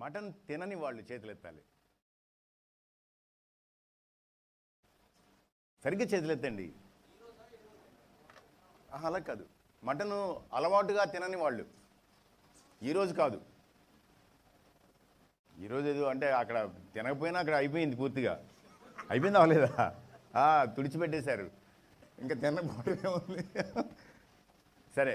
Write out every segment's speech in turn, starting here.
Mutton తినని వాళ్ళు చేతులెత్తాలి. సరిగ్గా చేతులెత్తండి. అలా కాదు, మటను అలవాటుగా తినని వాళ్ళు. ఈరోజు కాదు, ఈరోజు ఏదో అంటే అక్కడ తినకపోయినా అక్కడ అయిపోయింది, పూర్తిగా అయిపోయింది. అవ్వలేదా? తుడిచిపెట్టేశారు, ఇంకా తినకపోవడమే ఉంది. సరే,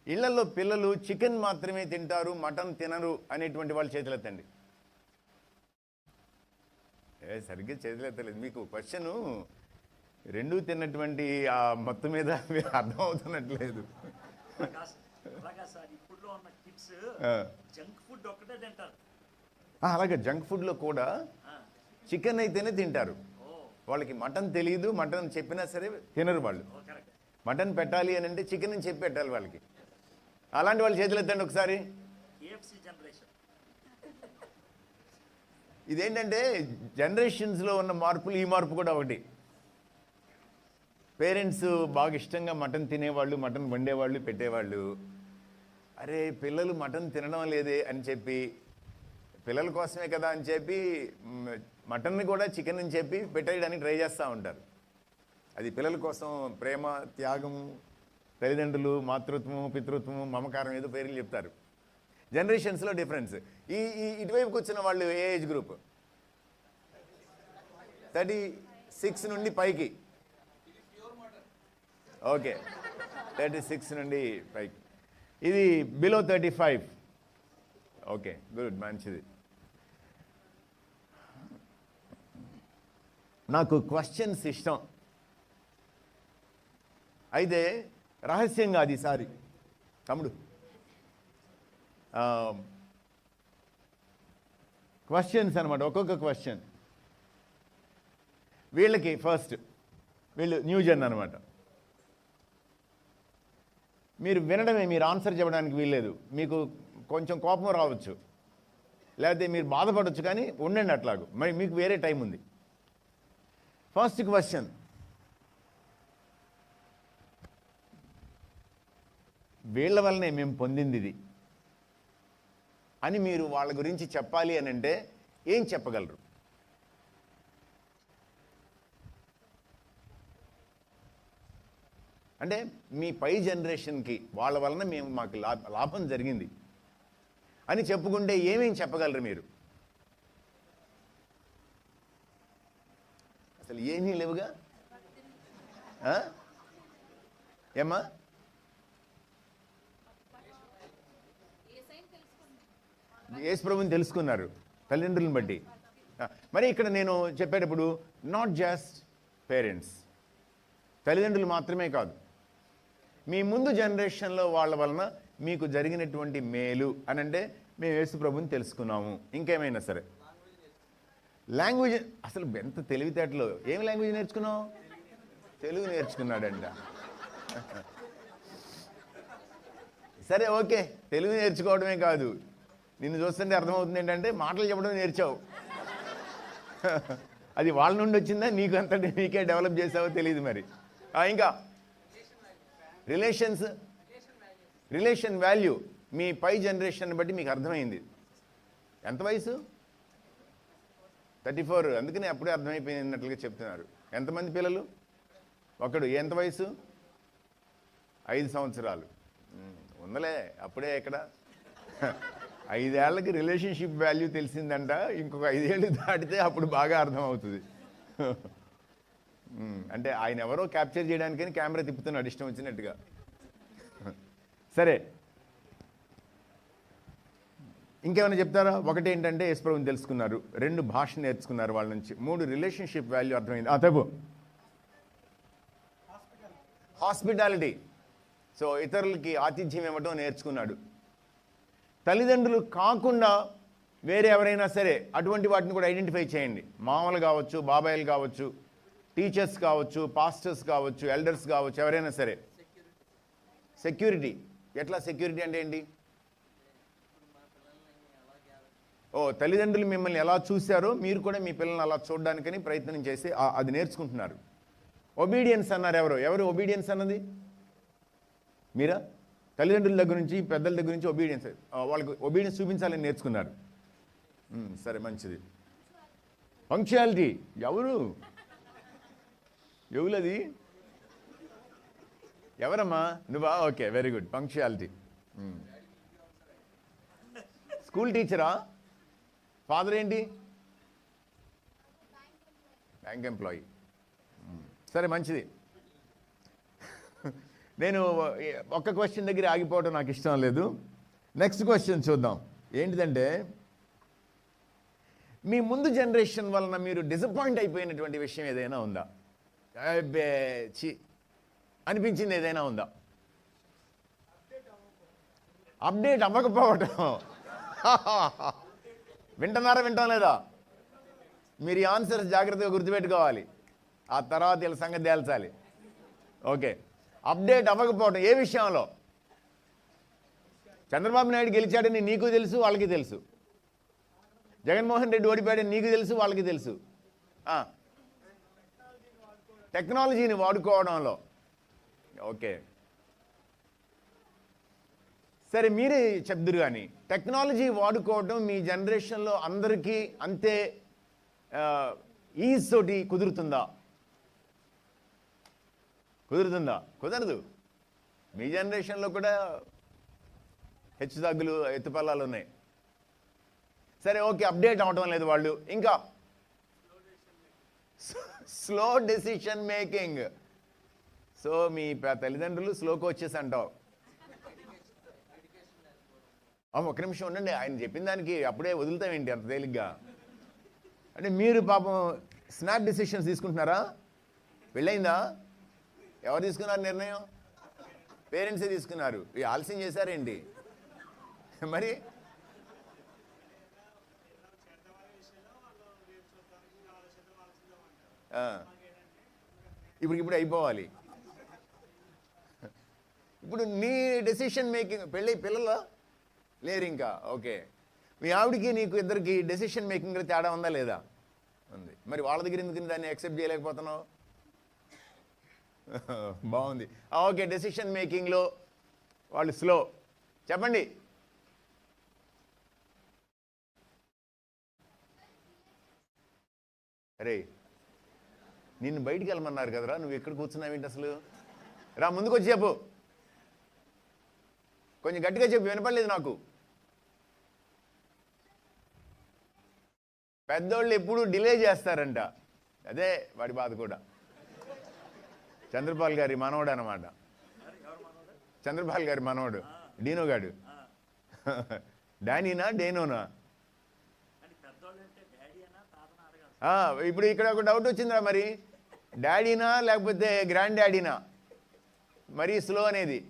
ఇళ్లలో పిల్లలు చికెన్ మాత్రమే తింటారు, మటన్ తినరు అనేటువంటి వాళ్ళు చేతులెత్తండి. సరిగ్గా చేతులెత్తలేదు. మీకు క్వశ్చను రెండూ తిన్నటువంటి ఆ మొత్తం మీద అర్థం అవుతున్నట్లేదు. అలాగే జంక్ ఫుడ్లో కూడా చికెన్ అయితేనే తింటారు. వాళ్ళకి మటన్ తెలియదు, మటన్ చెప్పినా సరే తినరు వాళ్ళు. మటన్ పెట్టాలి అని అంటే చికెన్ అని చెప్పి పెట్టాలి వాళ్ళకి. అలాంటి వాళ్ళు చేతులు ఎత్తండి ఒకసారి. ఇదేంటంటే జనరేషన్స్లో ఉన్న మార్పులు, ఈ మార్పు కూడా ఒకటి. పేరెంట్స్ బాగా ఇష్టంగా మటన్ తినేవాళ్ళు, మటన్ వండేవాళ్ళు, పెట్టేవాళ్ళు. అరే పిల్లలు మటన్ తినడం లేదే అని చెప్పి, పిల్లల కోసమే కదా అని చెప్పి మటన్ని కూడా చికెన్ అని చెప్పి పెట్టేయడానికి ట్రై చేస్తూ ఉంటారు. అది పిల్లల కోసం ప్రేమ, త్యాగము, తల్లిదండ్రులు, మాతృత్వము, పితృత్వము, మమకారం ఏదో పేర్లు చెప్తారు. జనరేషన్స్లో డిఫరెన్స్. ఇటువైపుకి వచ్చిన వాళ్ళు ఏ ఏజ్ గ్రూప్? 36 నుండి పైకి. ఓకే, 36 నుండి పైకి. ఇది బిలో 35. ఓకే, గుడ్, మంచిది. నాకు క్వశ్చన్స్ ఇష్టం. అయితే రహస్యంగా అది సారి తమ్ముడు క్వశ్చన్స్ అనమాట. ఒక్కొక్క క్వశ్చన్ వీళ్ళకి ఫస్ట్, వీళ్ళు న్యూ జన్ అనమాట. మీరు వినడమే, మీరు ఆన్సర్ చెప్పడానికి వీల్లేదు. మీకు కొంచెం కోపం రావచ్చు, లేకపోతే మీరు బాధపడవచ్చు, కానీ ఉండండి అట్లాగూ. మరి మీకు వేరే టైం ఉంది. ఫస్ట్ క్వశ్చన్, వీళ్ళ వల్లనే మేము పొందింది ఇది అని మీరు వాళ్ళ గురించి చెప్పాలి అని అంటే ఏం చెప్పగలరు? అంటే మీ పై జనరేషన్కి వాళ్ళ వలన మాకు లాభం జరిగింది అని చెప్పుకుంటే ఏమేం చెప్పగలరు మీరు? అసలు ఏమీ లేవుగా. ఏమ్మా? యేసు ప్రభువుని తెలుసుకున్నారు తల్లిదండ్రులను బట్టి. మరి ఇక్కడ నేను చెప్పేటప్పుడు నాట్ జస్ట్ పేరెంట్స్, తల్లిదండ్రులు మాత్రమే కాదు, మీ ముందు జనరేషన్లో వాళ్ళ వలన మీకు జరిగినటువంటి మేలు అని అంటే మేము యేసు ప్రభువుని తెలుసుకున్నాము. ఇంకేమైనా సరే లాంగ్వేజ్, అసలు ఎంత తెలివితేటలో. ఏం లాంగ్వేజ్ నేర్చుకున్నావు? తెలుగు నేర్చుకున్నాడంట. సరే, ఓకే, తెలుగు నేర్చుకోవడమే కాదు, నిన్ను చూస్తుంటే అర్థమవుతుంది ఏంటంటే మాటలు చెప్పడం నేర్చావు. అది వాళ్ళ నుండి వచ్చిందా, నీకు అంతటి నీకే డెవలప్ చేసావో తెలియదు. మరి ఇంకా రిలేషన్ వాల్యూ మీ పై జనరేషన్ బట్టి మీకు అర్థమైంది. ఎంత వయసు? 34. అందుకని అప్పుడే అర్థమైపోయినట్లుగా చెప్తున్నారు. ఎంతమంది పిల్లలు? ఒకడు. ఎంత వయసు? 5 సంవత్సరాలు. ఉందలే, అప్పుడే ఎక్కడ 5 ఏళ్ళకి రిలేషన్షిప్ వాల్యూ తెలిసిందంట. ఇంకొక 5 ఏళ్ళు దాటితే అప్పుడు బాగా అర్థమవుతుంది. అంటే ఆయన ఎవరో క్యాప్చర్ చేయడానికని కెమెరా తిప్పుతున్నాడు ఇష్టం వచ్చినట్టుగా. సరే, ఇంకేమైనా చెప్తారా? ఒకటి ఏంటంటే యేసు ప్రభువుని తెలుసుకున్నారు, 2 భాష నేర్చుకున్నారు వాళ్ళ నుంచి, 3 రిలేషన్షిప్ వాల్యూ అర్థమైంది. తప్పు హాస్పిటాలిటీ, సో ఇతరులకి ఆతిథ్యం ఇవ్వటం నేర్చుకున్నాడు. తల్లిదండ్రులు కాకుండా వేరే ఎవరైనా సరే అటువంటి వాటిని కూడా ఐడెంటిఫై చేయండి. మామలు కావచ్చు, బాబాయిలు కావచ్చు, టీచర్స్ కావచ్చు, పాస్టర్స్ కావచ్చు, ఎల్డర్స్ కావచ్చు, ఎవరైనా సరే. సెక్యూరిటీ. ఎట్లా సెక్యూరిటీ అంటే ఏంటి? తల్లిదండ్రులు మిమ్మల్ని ఎలా చూశారో మీరు కూడా మీ పిల్లల్ని అలా చూడడానికని ప్రయత్నం చేసి అది నేర్చుకుంటున్నారు. ఒబీడియన్స్ అన్నారు. ఎవరు ఒబీడియన్స్ అన్నది? మీరా? తల్లిదండ్రుల దగ్గర నుంచి, పెద్దల దగ్గర నుంచి ఒబీడియన్స్, వాళ్ళకి ఒబీడియన్స్ చూపించాలని నేర్చుకున్నారు. సరే, మంచిది. పంక్చువాలిటీ ఎవరది? ఎవరమ్మా? నువ్వా? Okay, very good. Punctuality. School టీచరా? ఫాదర్ ఏంటి? Bank employee. సరే, మంచిది. నేను ఒక్క క్వశ్చన్ దగ్గర ఆగిపోవడం నాకు ఇష్టం లేదు. నెక్స్ట్ క్వశ్చన్ చూద్దాం. ఏంటిదంటే, మీ ముందు జనరేషన్ వలన మీరు డిసప్పాయింట్ అయిపోయినటువంటి విషయం ఏదైనా ఉందా? అనిపించింది ఏదైనా ఉందా? అప్డేట్ అవ్వకపోవటం. వింటం లేదా? మీరు ఈ ఆన్సర్స్ జాగ్రత్తగా గుర్తుపెట్టుకోవాలి. ఆ తర్వాత వీళ్ళ సంగతి తేల్చాలి. ఓకే, అప్డేట్ అవ్వకపోవటం ఏ విషయంలో? చంద్రబాబు నాయుడు గెలిచాడని నీకు తెలుసు, వాళ్ళకి తెలుసు. జగన్మోహన్ రెడ్డి ఓడిపోయాడని నీకు తెలుసు, వాళ్ళకి తెలుసు. టెక్నాలజీని వాడుకోవడంలో. ఓకే, సరే, మీరే చెప్దురు. కానీ టెక్నాలజీ వాడుకోవడం మీ జనరేషన్లో అందరికీ అంతే ఈజ్ తోటి కుదురుతుందా? కుదరదు. మీ జనరేషన్లో కూడా హెచ్చుతగ్గులు, ఎత్తుపల్లాలు ఉన్నాయి. సరే, ఓకే, అప్డేట్ అవటం లేదు వాళ్ళు. ఇంకా స్లో డెసిషన్ మేకింగ్. సో మీ తల్లిదండ్రులు స్లోకి వచ్చేసి అంటావు. ఒక్క నిమిషం ఉండండి, ఆయన చెప్పిన దానికి అప్పుడే వదులుతామేంటి అంత తేలిగ్గా? అంటే మీరు పాపం స్నాప్ డెసిషన్స్ తీసుకుంటున్నారా? పెళ్ళయిందా? ఎవరు తీసుకున్నారు నిర్ణయం? పేరెంట్సే తీసుకున్నారు. ఆలస్యం చేశారేంటి మరి? ఇప్పుడు అయిపోవాలి. ఇప్పుడు నీ డెసిషన్ మేకింగ్. పిల్లలు లేరు ఇంకా. ఓకే, మీ ఆవిడికి నీకు ఇద్దరికి డెసిషన్ మేకింగ్లో తేడా ఉందా లేదా? ఉంది. మరి వాళ్ళ దగ్గర ఎందుకు దాన్ని యాక్సెప్ట్ చేయలేకపోతున్నావు? బాగుంది. ఓకే, డెసిషన్ మేకింగ్లో వాళ్ళు స్లో. చెప్పండి. అరే, నిన్ను బయటికి వెళ్ళమన్నారు కదరా, నువ్వు ఎక్కడ కూర్చున్నావేంటి అసలు? రా, ముందుకు వచ్చి చెప్పు. కొంచెం గట్టిగా చెప్పు, వినపడలేదు నాకు. పెద్దోళ్ళు ఎప్పుడు డిలే చేస్తారంట. అదే వాడి బాధ కూడా. చంద్రపాల్ గారి మనవడు అన్నమాట. చంద్రపాల్ గారి మనవడు డీనో గాడు. డానీనా డేనోనా? ఇప్పుడు ఇక్కడ ఒక డౌట్ వచ్చిందిరా, మరి డాడీనా లేకపోతే గ్రాండ్ డాడీనా మరీ స్లో అనేది?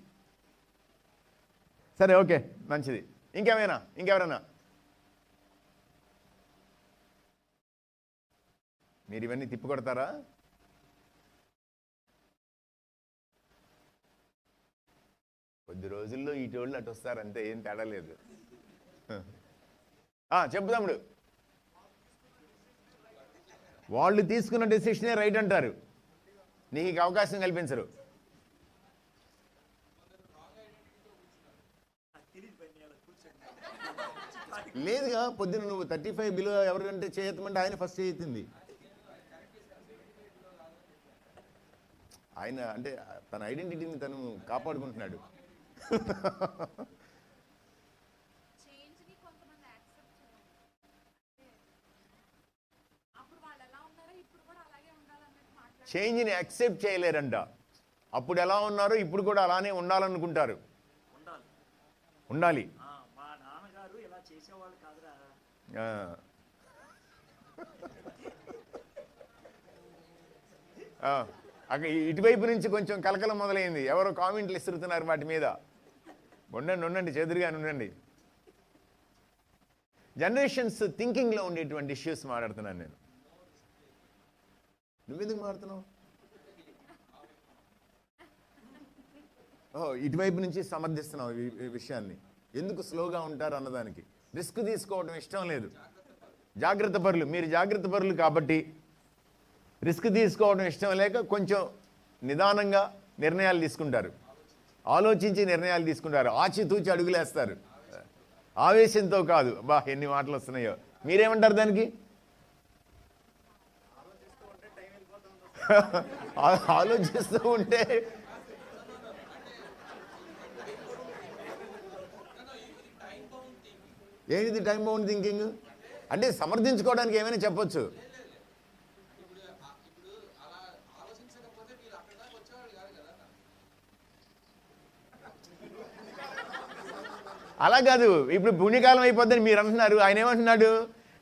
సరే, ఓకే, మంచిది. ఇంకెవరైనా? మీరు ఇవన్నీ తిప్పికొడతారా? కొద్ది రోజుల్లో ఇటోళ్ళు అటు వస్తారు, అంతే, ఏం తేడా లేదు. చెప్పు తమ్ముడు. వాళ్ళు తీసుకున్న డెసిషనే రైట్ అంటారు, నీకు అవకాశం కల్పించరు. లేదుగా, పొద్దున్న నువ్వు 35 బిలో ఎవరికంటే చేయమంటే ఆయన ఫస్ట్ చేయెత్తింది. ఆయన అంటే తన ఐడెంటిటీని తను కాపాడుకుంటున్నాడు. చేంజ్ని యాక్సెప్ట్ చేయలేరంట. అప్పుడు ఎలా ఉన్నారో ఇప్పుడు కూడా అలానే ఉండాలనుకుంటారు. ఉండాలి. అక్కడ ఇటువైపు నుంచి కొంచెం కలకలం మొదలైంది. ఎవరో కామెంట్లు ఇస్తున్నారు వాటి మీద. ఉండండి, చెదురుగానే ఉండండి. జనరేషన్స్ థింకింగ్లో ఉండేటువంటి ఇష్యూస్ మాట్లాడుతున్నాను నేను. నువ్వెందుకు మాట్లాడుతున్నావు? ఇటువైపు నుంచి సమర్థిస్తున్నావు ఈ విషయాన్ని. ఎందుకు స్లోగా ఉంటారు అన్నదానికి. రిస్క్ తీసుకోవడం ఇష్టం లేదు. జాగ్రత్త పరులు, మీరు జాగ్రత్త పరులు కాబట్టి రిస్క్ తీసుకోవడం ఇష్టం లేక కొంచెం నిదానంగా నిర్ణయాలు తీసుకుంటారు, ఆలోచించి నిర్ణయాలు తీసుకుంటారు, ఆచితూచి అడుగులేస్తారు, ఆవేశంతో కాదు. బా ఎన్ని మాటలు వస్తున్నాయో. మీరేమంటారు దానికి? ఆలోచిస్తూ ఉంటే ఏంటిది టైం బౌండ్ థింకింగ్ అంటే? సమర్థించుకోవడానికి ఏమైనా చెప్పొచ్చు. అలా కాదు, ఇప్పుడు పుణ్యకాలం అయిపోద్దని మీరు అంటున్నారు, ఆయన ఏమంటున్నాడు?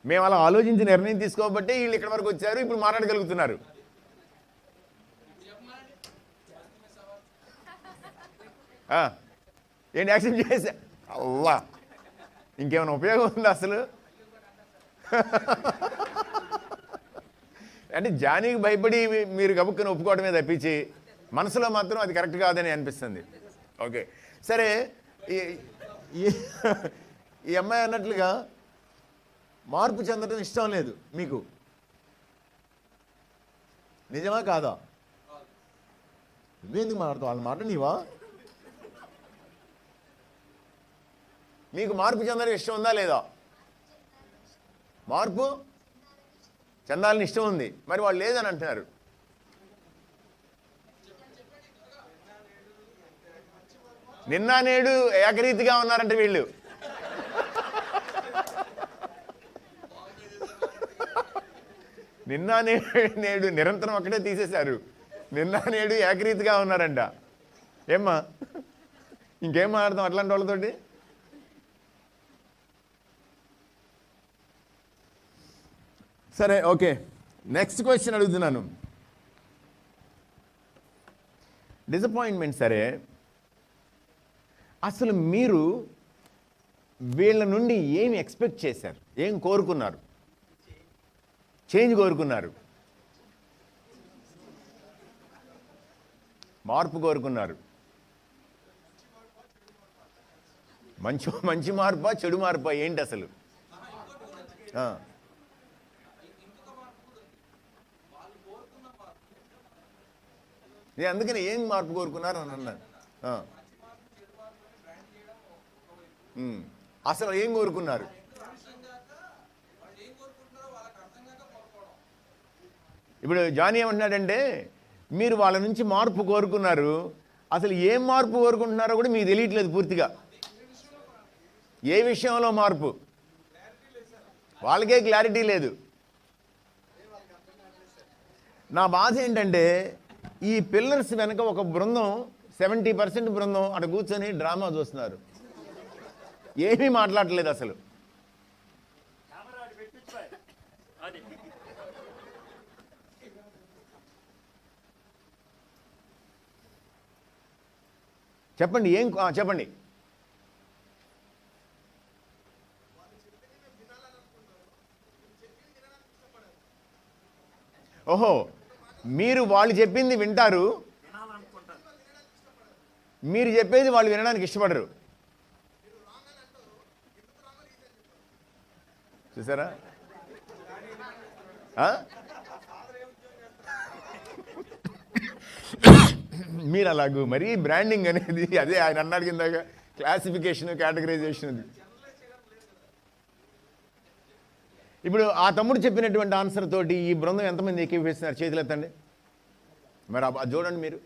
మేము అలా ఆలోచించి నిర్ణయం తీసుకోబట్టే వీళ్ళు ఇక్కడి వరకు వచ్చారు, ఇప్పుడు మాట్లాడగలుగుతున్నారు. ఏంటి యాక్సెప్ట్ చేసా? అవ్వా ఇంకేమైనా ఉపయోగం ఉందా అసలు? అంటే జానీకి భయపడి మీరు గబుక్కుని ఒప్పుకోవడమే తప్పించి మనసులో మాత్రం అది కరెక్ట్ కాదని అనిపిస్తుంది. ఓకే సరే, ఈ అమ్మాయి అన్నట్లుగా మార్పు చెందడం ఇష్టం లేదు మీకు, నిజమా కాదా? నువ్వేందుకు మాట్లాడతావు? వాళ్ళ మాట నీవా? మీకు మార్పు చెందడం ఇష్టం ఉందా లేదా? మార్పు చెందాలని ఇష్టం ఉంది, మరి వాళ్ళు లేదని అంటున్నారు. నిన్న నేడు ఏకరీతిగా ఉన్నారంటే వీళ్ళు. నిన్న నేడు నిరంతరం ఒకటే తీసేశారు, నిన్న నేడు ఏకరీతిగా ఉన్నారంట. ఏమ్మా ఇంకేం మాట్లాడతాం అట్లాంటి వాళ్ళతోటి? సరే ఓకే, నెక్స్ట్ క్వశ్చన్ అడుగుతున్నాను. డిసప్పాయింట్మెంట్ సరే, అసలు మీరు వీళ్ళ నుండి ఏమి ఎక్స్పెక్ట్ చేశారు? ఏం కోరుకున్నారు? చేంజ్ కోరుకున్నారు, మార్పు కోరుకున్నారు. మంచి మార్పా చెడు మార్పా ఏంటి అసలు? అందుకని ఏం మార్పు కోరుకున్నారు అని అన్నాను. అసలు ఏం కోరుకున్నారు? ఇప్పుడు జానీ ఏమంటున్నాడంటే మీరు వాళ్ళ నుంచి మార్పు కోరుకున్నారు, అసలు ఏం మార్పు కోరుకుంటున్నారో కూడా మీకు తెలియట్లేదు పూర్తిగా. ఏ విషయంలో మార్పు? వాళ్ళకే క్లారిటీ లేదు. నా బాధ ఏంటంటే ఈ పిల్లర్స్ వెనక ఒక బృందం 70% బృందం అటు కూర్చొని డ్రామా చూస్తున్నారు, ఏమీ మాట్లాడలేదు అసలు. చెప్పండి ఏం చెప్పండి. ఓహో, మీరు వాళ్ళు చెప్పింది వింటారు, మీరు చెప్పేది వాళ్ళు వినడానికి ఇష్టపడరు. చూసారా? మీరు అలాగూ మరీ బ్రాండింగ్ అనేది అదే ఆయన అన్నాడు కిందాక, క్లాసిఫికేషన్ కేటగరైజేషన్. అది ఇప్పుడు ఆ తమ్ముడు చెప్పినటువంటి ఆన్సర్ తోటి ఈ బృందం ఎంతమంది ఏకీభవిస్తున్నారు? చేతులు ఎత్తండి. మరి అది చూడండి మీరు.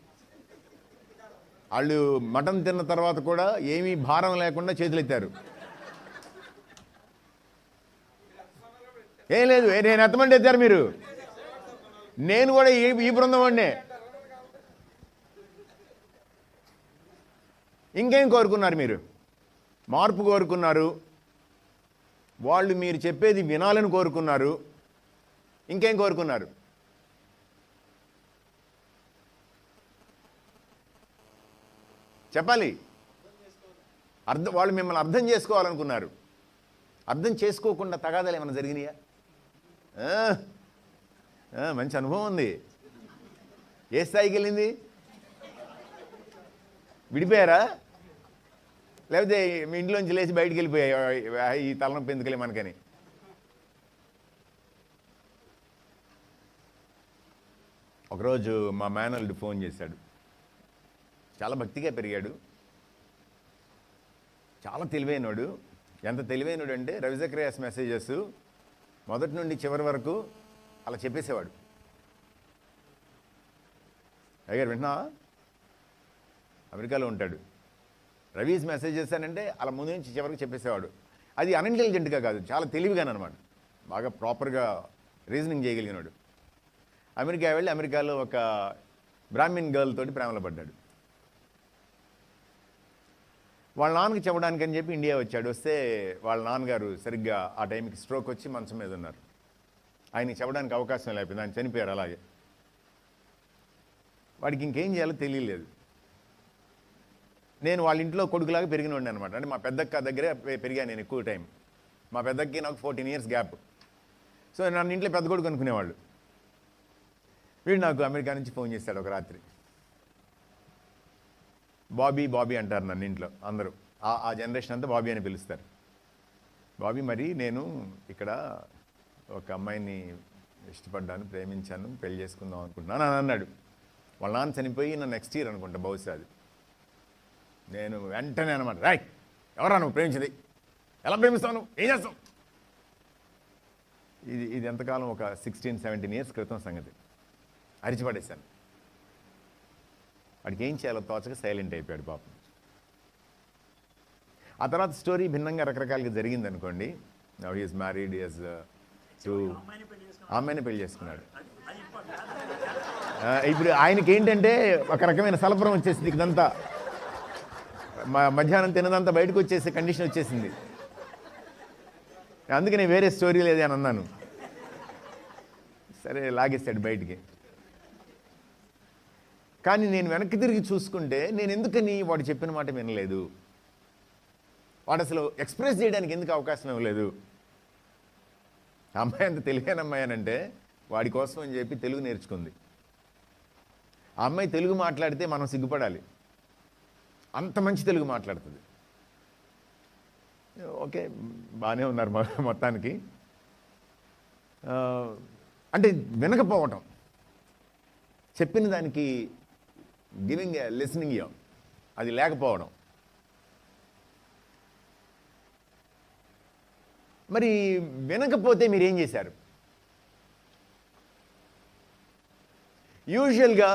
వాళ్ళు మటన్ తిన్న తర్వాత కూడా ఏమీ భారం లేకుండా చేతులు ఎత్తారు. ఏం లేదు, నేను ఎంతమంది ఎత్తారు మీరు? నేను కూడా ఈ బృందం వాడినే. ఇంకేం కోరుకున్నారు మీరు? మార్పు కోరుకున్నారు, వాళ్ళు మీరు చెప్పేది వినాలని కోరుకున్నారు, ఇంకేం కోరుకున్నారు? చెప్పాలి. వాళ్ళు మిమ్మల్ని అర్థం చేసుకోవాలనుకున్నారు. అర్థం చేసుకోకుండా తగాదాలు ఏమైనా జరిగినాయా? మంచి అనుభవం ఉంది. ఏ స్థాయికి వెళ్ళింది? విడిపోయారా? లేకపోతే మీ ఇంట్లోంచి లేచి బయటికి వెళ్ళిపోయాయి ఈ తలనొప్పి ఎందుకలే మనకని? ఒకరోజు మా మేనల్లుడు ఫోన్ చేశాడు. చాలా భక్తిగా పెరిగాడు, చాలా తెలివైనడు. ఎంత తెలివైనడు అంటే రవి జకరియాస్ మెసేజెస్ మొదటి నుండి చివరి వరకు అలా చెప్పేసేవాడు. అయ్యారు వింటున్నా, అమెరికాలో ఉంటాడు. రవీస్ మెసేజెస్ అని అంటే అలా ముందు నుంచి చివరికి చెప్పేసేవాడు. అది అన్ఇంటెలిజెంట్గా కాదు, చాలా తెలివిగానమాట, బాగా ప్రాపర్గా రీజనింగ్ చేయగలిగినాడు. అమెరికా వెళ్ళి అమెరికాలో ఒక బ్రాహ్మిన్ గర్ల్ తోటి ప్రేమలో పడ్డాడు. వాళ్ళ నాన్నకి చెప్పడానికి అని చెప్పి ఇండియా వచ్చాడు. వస్తే వాళ్ళ నాన్నగారు సరిగ్గా ఆ టైంకి స్ట్రోక్ వచ్చి మంచం మీద ఉన్నారు. ఆయనకి చెప్పడానికి అవకాశం లేకపోయింది, ఆయన చనిపోయారు. అలాగే వాడికి ఇంకేం చేయాలో తెలియలేదు. నేను వాళ్ళ ఇంట్లో కొడుకులాగా పెరిగినోడిని అనమాట. అంటే మా పెద్దక్క దగ్గరే పెరిగాను నేను ఎక్కువ టైం. మా పెద్దక్కి నాకు 14 years గ్యాప్. సో నన్ను ఇంట్లో పెద్ద కొడుకు అనుకునేవాళ్ళు. వీడు నాకు అమెరికా నుంచి ఫోన్ చేశాడు ఒక రాత్రి. బాబీ బాబీ అంటారు నన్ను ఇంట్లో అందరూ. ఆ జనరేషన్ అంతా బాబీ అని పిలుస్తారు. బాబీ, మరి నేను ఇక్కడ ఒక అమ్మాయిని ఇష్టపడ్డాను, ప్రేమించాను, పెళ్లి చేసుకుందాం అనుకుంటున్నాను అని అన్నాడు. వాళ్ళ నాన్న చనిపోయి నా నెక్స్ట్ ఇయర్ అనుకుంటా బహుశా అది. నేను వెంటనే అనమాట, రైట్, ఎవరా నువ్వు ప్రేమించింది, ఎలా ప్రేమిస్తావు, నువ్వు ఏం చేస్తావు? ఇది ఎంతకాలం, ఒక 16-17 years క్రితం సంగతి. అరిచిపడేశాను. వాడికి ఏం చేయాలో తోచక సైలెంట్ అయిపోయాడు పాపం. ఆ తర్వాత స్టోరీ భిన్నంగా రకరకాలుగా జరిగింది అనుకోండి. Now he is married, he has to అమ్మాయిని పెళ్లి చేసుకున్నాడు. ఇప్పుడు ఆయనకి ఏంటంటే ఒక రకమైన సలపురం వచ్చేసింది. ఇదంతా మధ్యాహ్నం తినదంతా బయటకు వచ్చేసే కండిషన్ వచ్చేసింది. అందుకని వేరే స్టోరీ లేదే అని అన్నాను. సరే లాగేస్తాడు బయటికి. కానీ నేను వెనక్కి తిరిగి చూసుకుంటే నేను ఎందుకని వాడు చెప్పిన మాట వినలేదు, వాడు అసలు ఎక్స్ప్రెస్ చేయడానికి ఎందుకు అవకాశం ఇవ్వలేదు. అమ్మాయి అంత తెలివైన అమ్మాయి అని అంటే వాడి కోసం అని చెప్పి తెలుగు నేర్చుకుంది. ఆ అమ్మాయి తెలుగు మాట్లాడితే మనం సిగ్గుపడాలి, అంత మంచి తెలుగు మాట్లాడుతుంది. ఓకే, బాగానే ఉన్నారు మొత్తానికి. అంటే వినకపోవటం, చెప్పిన దానికి గివింగ్ లిసనింగ్ ఇయర్ అది లేకపోవడం. మరి వినకపోతే మీరేం చేశారు? యూజువల్గా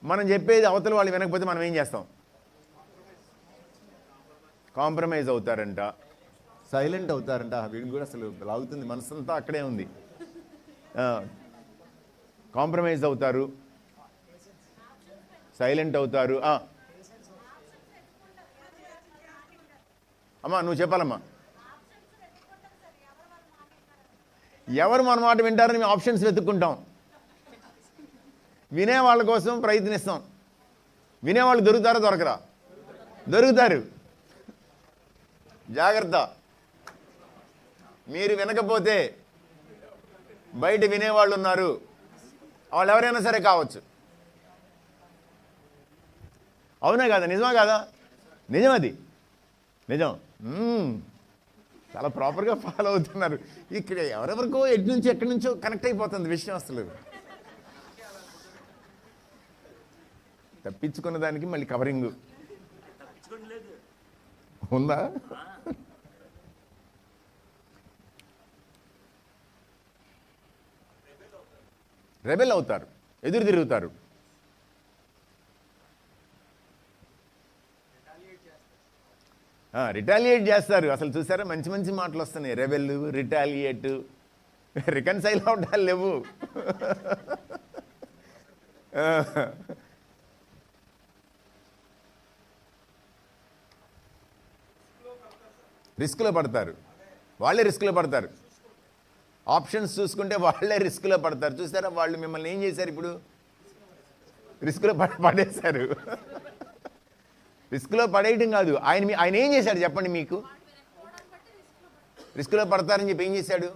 మనం చెప్పేది అవతల వాళ్ళు వినకపోతే మనం ఏం చేస్తాం? కాంప్రమైజ్ అవుతారంట, సైలెంట్ అవుతారంట. వీడికి కూడా అసలు లాగుతుంది, మనసంతా అక్కడే ఉంది. కాంప్రమైజ్ అవుతారు, సైలెంట్ అవుతారు. అమ్మా నువ్వు చెప్పాలమ్మా. ఎవరు మన మాట వింటారని మేము ఆప్షన్స్ వెతుక్కుంటాం. వినేవాళ్ళ కోసం ప్రయత్నిస్తాం. వినేవాళ్ళు దొరుకుతారా దొరకరా? దొరుకుతారు. జాగ్రత్త, మీరు వినకపోతే బయట వినేవాళ్ళు ఉన్నారు, వాళ్ళు ఎవరైనా సరే కావచ్చు. అవునా కాదా? నిజమా కాదా? నిజం, అది నిజం. చాలా ప్రాపర్గా ఫాలో అవుతున్నారు. ఇక్కడ ఎవరెవరికో ఎటు నుంచి ఎక్కడి నుంచో కనెక్ట్ అయిపోతుంది విషయం. అసలు తప్పించుకున్న దానికి మళ్ళీ కవరింగ్ ఉందా? రెబెల్ అవుతారు, ఎదురు తిరుగుతారు. రిటాలియేట్ చేస్తారు. అసలు చూసారా, మంచి మంచి మాటలు వస్తున్నాయి. రెబెల్, రిటాలియేట్, రికన్సైల్ అవడాలు లేవు. రిస్క్లో పడతారు, వాళ్ళే రిస్క్లో పడతారు. ఆప్షన్స్ చూసుకుంటే వాళ్ళే రిస్క్లో పడతారు. చూసారా, వాళ్ళు మిమ్మల్ని ఏం చేశారు? ఇప్పుడు రిస్క్లో పడేశారు. రిస్క్లో పడేయటం కాదు, ఆయన ఏం చేశాడు చెప్పండి? మీకు రిస్క్లో పడతారని చెప్పి ఏం చేశాడు?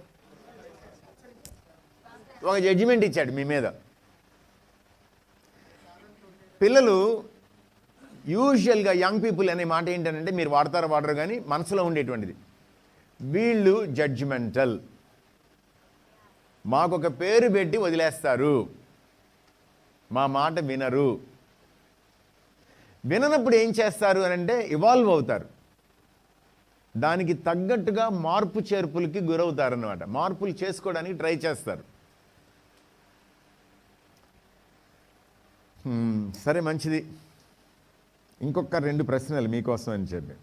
ఒక జడ్జిమెంట్ ఇచ్చాడు మీ మీద. పిల్లలు యూజువల్గా యంగ్ పీపుల్ అనే మాట ఏంటంటే, మీరు వాడతారో వాడరు కానీ మనసులో ఉండేటువంటిది, వీళ్ళు జడ్జిమెంటల్, మాకొక పేరు పెట్టి వదిలేస్తారు, మా మాట వినరు. విననప్పుడు ఏం చేస్తారు అని అంటే ఇవాల్వ్ అవుతారు. దానికి తగ్గట్టుగా మార్పు చేర్పులకి గురవుతారన్నమాట. మార్పులు చేసుకోవడానికి ట్రై చేస్తారు. సరే, మంచిది. ఇంకొక 2 ప్రశ్నలు మీకోసం అని చెప్పి.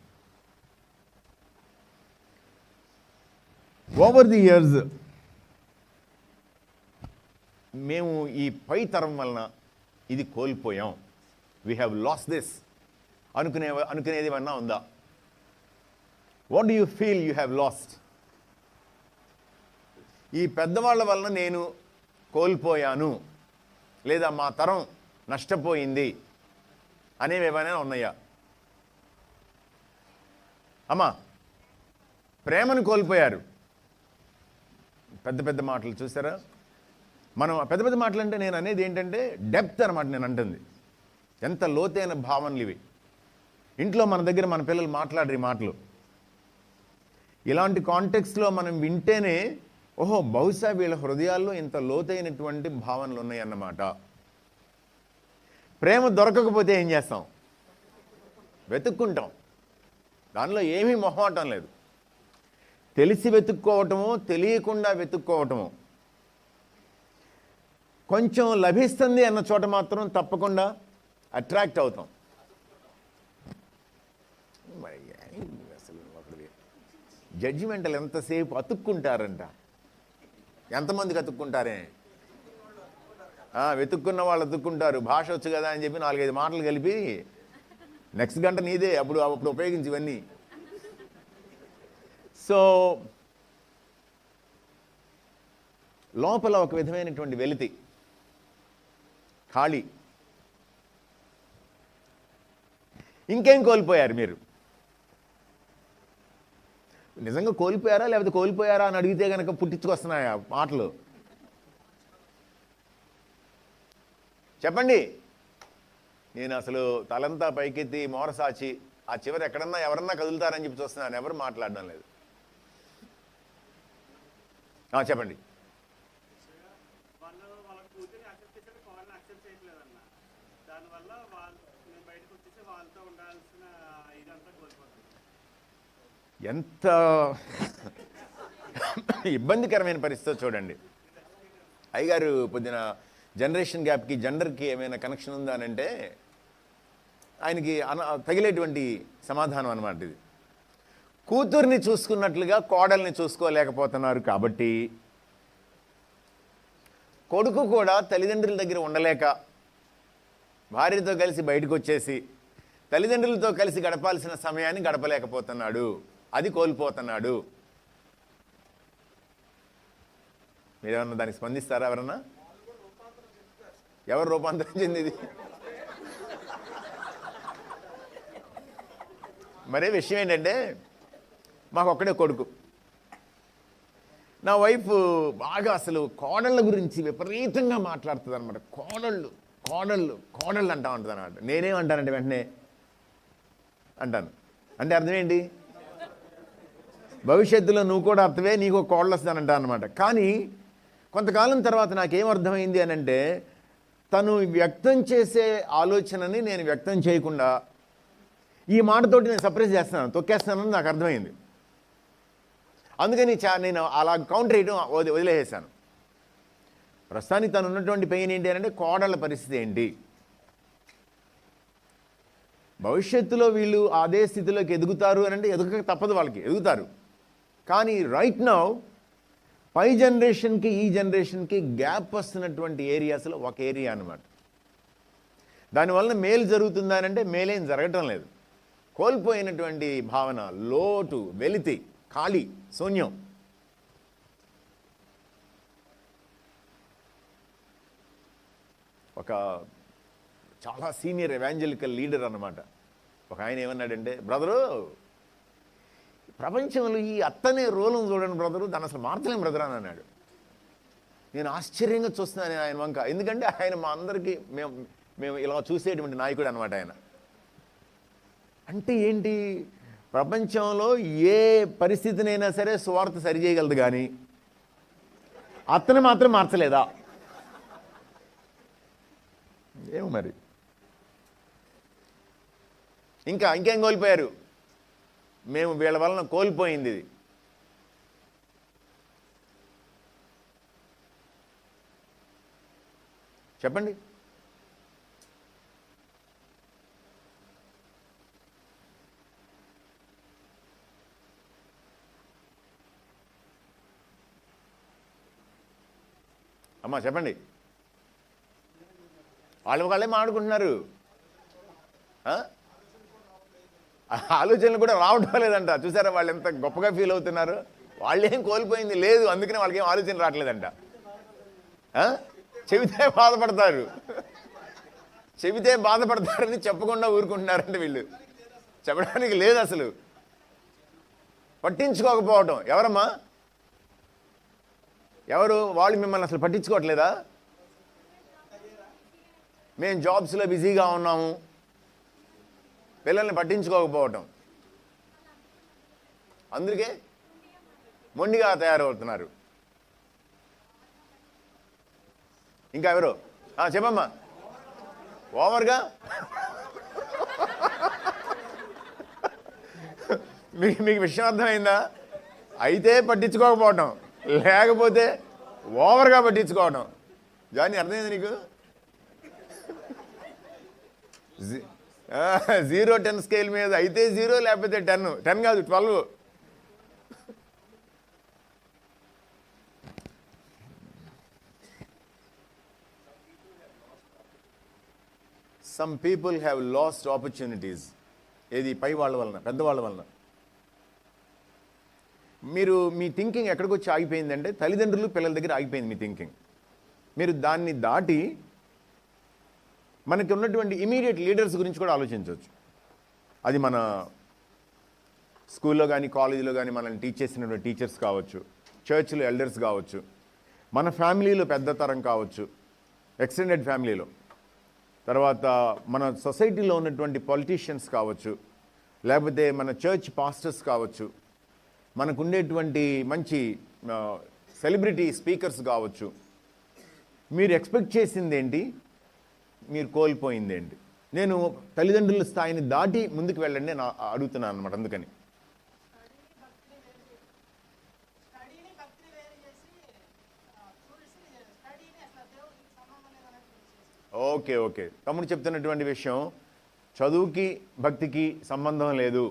ఓవర్ ది ఇయర్స్ మేము ఈ పై తరం వలన ఇది కోల్పోయాం, వీ హ్యావ్ లాస్ట్ దిస్ అనుకునేది ఏమన్నా ఉందా? What do you feel you have lost? ఈ పెద్దవాళ్ళ వలన నేను కోల్పోయాను, లేదా మా తరం నష్టపోయింది అనేవి ఏమైనా ఉన్నాయా? అమ్మా, ప్రేమను కోల్పోయారు. పెద్ద పెద్ద మాటలు చూసారా? మనం పెద్ద పెద్ద మాటలు అంటే నేను అనేది ఏంటంటే డెప్త్ అనమాట. నేను అంటుంది ఎంత లోతైన భావనలు ఇవి. ఇంట్లో మన దగ్గర మన పిల్లలు మాట్లాడరు ఈ మాటలు. ఇలాంటి కాంటెక్స్లో మనం వింటేనే ఓహో, బహుశా వీళ్ళ హృదయాల్లో ఇంత లోతైనటువంటి భావనలు ఉన్నాయన్నమాట. ప్రేమ దొరకకపోతే ఏం చేస్తాం? వెతుక్కుంటాం. దానిలో ఏమీ మొహమాటం లేదు. తెలిసి వెతుక్కోవటమో తెలియకుండా వెతుక్కోవటమో, కొంచెం లభిస్తుంది అన్న చోట మాత్రం తప్పకుండా అట్రాక్ట్ అవుతాం. మరి అసలు జడ్జిమెంటల్ ఎంతసేపు అతుక్కుంటారంట. ఎంతమందికి అతుక్కుంటారే? వెతుక్కున్న వాళ్ళు అతుక్కుంటారు. భాష వచ్చు కదా అని చెప్పి 4-5 మాటలు కలిపి నెక్స్ట్ గంట నీదే, అప్పుడు ఉపయోగించి ఇవన్నీ. సో లోపల ఒక విధమైనటువంటి వెలితి, ఖాళీ. ఇంకేం కోల్పోయారు మీరు? నిజంగా కోల్పోయారా లేకపోతే కోల్పోయారా అని అడిగితే కనుక పుట్టించుకొస్తున్నాయా మాటలు? చెప్పండి. నేను అసలు తలంతా పైకెత్తి మోరసాచి ఆ చివరి ఎక్కడన్నా ఎవరన్నా కదులుతారని చెప్పి చూస్తున్నాను. ఎవరు మాట్లాడడం లేదు. చెప్పండి. ఎంత ఇబ్బందికరమైన పరిస్థితి చూడండి. అయ్యగారు పొద్దున జనరేషన్ గ్యాప్కి జెండర్కి ఏమైనా కనెక్షన్ ఉందా అని అంటే ఆయనకి తగిలేటువంటి సమాధానం అన్నమాట ఇది. కూతుర్ని చూసుకున్నట్లుగా కోడల్ని చూసుకోలేకపోతున్నారు కాబట్టి కొడుకు కూడా తల్లిదండ్రుల దగ్గర ఉండలేక భార్యతో కలిసి బయటకు వచ్చేసి తల్లిదండ్రులతో కలిసి గడపాల్సిన సమయాన్ని గడపలేకపోతున్నాడు. అది కోల్పోతున్నాడు. మీరేమన్నా దానికి స్పందిస్తారా? ఎవరన్నా? ఎవరు రూపాంతరం చెందింది? మరే విషయం ఏంటంటే మాకు ఒక్కడే కొడుకు. నా వైఫ్ బాగా అసలు కోడళ్ళ గురించి విపరీతంగా మాట్లాడుతుంది అనమాట. కోడళ్ళు కోడళ్ళు కోడళ్ళు అంటా ఉంటుంది అనమాట. నేనేమంటానంటే వెంటనే అంటాను. అంటే అర్థం ఏంటి? భవిష్యత్తులో నువ్వు కూడా అర్థమే, నీకు కోడలు వస్తానంటా అనమాట. కానీ కొంతకాలం తర్వాత నాకేం అర్థమైంది అని అంటే తను వ్యక్తం చేసే ఆలోచనని నేను వ్యక్తం చేయకుండా ఈ మాటతోటి నేను సప్రెస్ చేస్తున్నాను, తొక్కేస్తున్నానని నాకు అర్థమైంది. అందుకని నేను అలా కౌంటర్ చేయడం వదిలేసాను. ప్రస్తుతానికి తను ఉన్నటువంటి పెయిన్ ఏంటి అంటే కోడళ్ళ పరిస్థితి ఏంటి. భవిష్యత్తులో వీళ్ళు అదే స్థితిలోకి ఎదుగుతారు అని అంటే ఎదుగక తప్పదు, వాళ్ళకి ఎదుగుతారు. కానీ రైట్ నౌ పై జనరేషన్కి ఈ జనరేషన్కి గ్యాప్ వస్తున్నటువంటి ఏరియాస్లో ఒక ఏరియా అనమాట. దానివల్ల మేలు జరుగుతుందా అని అంటే మేలేం జరగటం లేదు. కోల్పోయినటువంటి భావన, లోటు, వెలితి, ఖాళీ, శూన్యం. ఒక చాలా సీనియర్ ఎవాంజలికల్ లీడర్ అన్నమాట. ఒక ఆయన ఏమన్నాడంటే, బ్రదరు ప్రపంచంలో ఈ అత్తనే రోలను చూడండి బ్రదరు, దాన్ని అసలు మార్చలేం బ్రదర్ అని అన్నాడు. నేను ఆశ్చర్యంగా చూస్తున్నాను ఆయన వంక. ఎందుకంటే ఆయన మా అందరికీ మేము ఇలా చూసేటువంటి నాయకుడు అనమాట ఆయన. అంటే ఏంటి? ప్రపంచంలో ఏ పరిస్థితినైనా సరే సువార్త సరిచేయగలదు, కానీ అత్తని మాత్రం మార్చలేదా? ఏమో మరి. ఇంకేం కోల్పోయారు? మేము వీళ్ళ వలన కోల్పోయింది ఇది. చెప్పండి. అమ్మా చెప్పండి. వాళ్ళే మాట్లాడుకుంటున్నారు. ఆలోచనలు కూడా రావడం లేదంట. చూసారా వాళ్ళు ఎంత గొప్పగా ఫీల్ అవుతున్నారు. వాళ్ళేం కోల్పోయింది లేదు, అందుకనే వాళ్ళకి ఏం ఆలోచన రావట్లేదంట. చెబితే బాధపడతారు, చెబితే బాధపడతారని చెప్పకుండా ఊరుకుంటున్నారంటే వీళ్ళు. చెప్పడానికి లేదు అసలు, పట్టించుకోకపోవటం. ఎవరమ్మా? ఎవరు? వాళ్ళు మిమ్మల్ని అసలు పట్టించుకోవట్లేదా? మేము జాబ్స్లో బిజీగా ఉన్నాము, పిల్లల్ని పట్టించుకోకపోవటం, అందుకే మొండిగా తయారవుతున్నారు. ఇంకా ఎవరు? చెప్పమ్మా. ఓవర్గా మీకు విషయం అర్థమైందా? అయితే పట్టించుకోకపోవటం, లేకపోతే ఓవర్గా పట్టించుకోవటం. జానీ అర్థమైంది నీకు? 0-10 స్కేల్ మీద అయితే 0, లేకపోతే 10 కాదు 12. Some people have lost opportunities. ఏది? పై వాళ్ళ వలన, పెద్దవాళ్ళ వలన. మీరు మీ థింకింగ్ ఎక్కడికి వచ్చి ఆగిపోయిందంటే తల్లిదండ్రులు పిల్లల దగ్గర ఆగిపోయింది మీ థింకింగ్. మీరు దాన్ని దాటి మనకి ఉన్నటువంటి ఇమీడియట్ లీడర్స్ గురించి కూడా ఆలోచించవచ్చు. అది మన స్కూల్లో కానీ కాలేజీలో కానీ మనల్ని టీచ్ చేసినటువంటి టీచర్స్ కావచ్చు, చర్చ్లో ఎల్డర్స్ కావచ్చు, మన ఫ్యామిలీలో పెద్ద తరం కావచ్చు, ఎక్స్టెండెడ్ ఫ్యామిలీలో, తర్వాత మన సొసైటీలో ఉన్నటువంటి పొలిటీషియన్స్ కావచ్చు, లేకపోతే మన చర్చ్ పాస్టర్స్ కావచ్చు, మనకు ఉండేటువంటి మంచి సెలబ్రిటీ స్పీకర్స్ కావచ్చు. మీరు ఎక్స్పెక్ట్ చేసింది ఏంటి, మీరు కోల్పోయింది ఏంటి? నేను తల్లిదండ్రుల స్థాయిని దాటి ముందుకు వెళ్ళండి నేను అడుగుతున్నాను అనమాట. అందుకని ఓకే తమ్ముడు చెప్తున్నటువంటి విషయం, చదువుకి భక్తికి సంబంధం లేదు,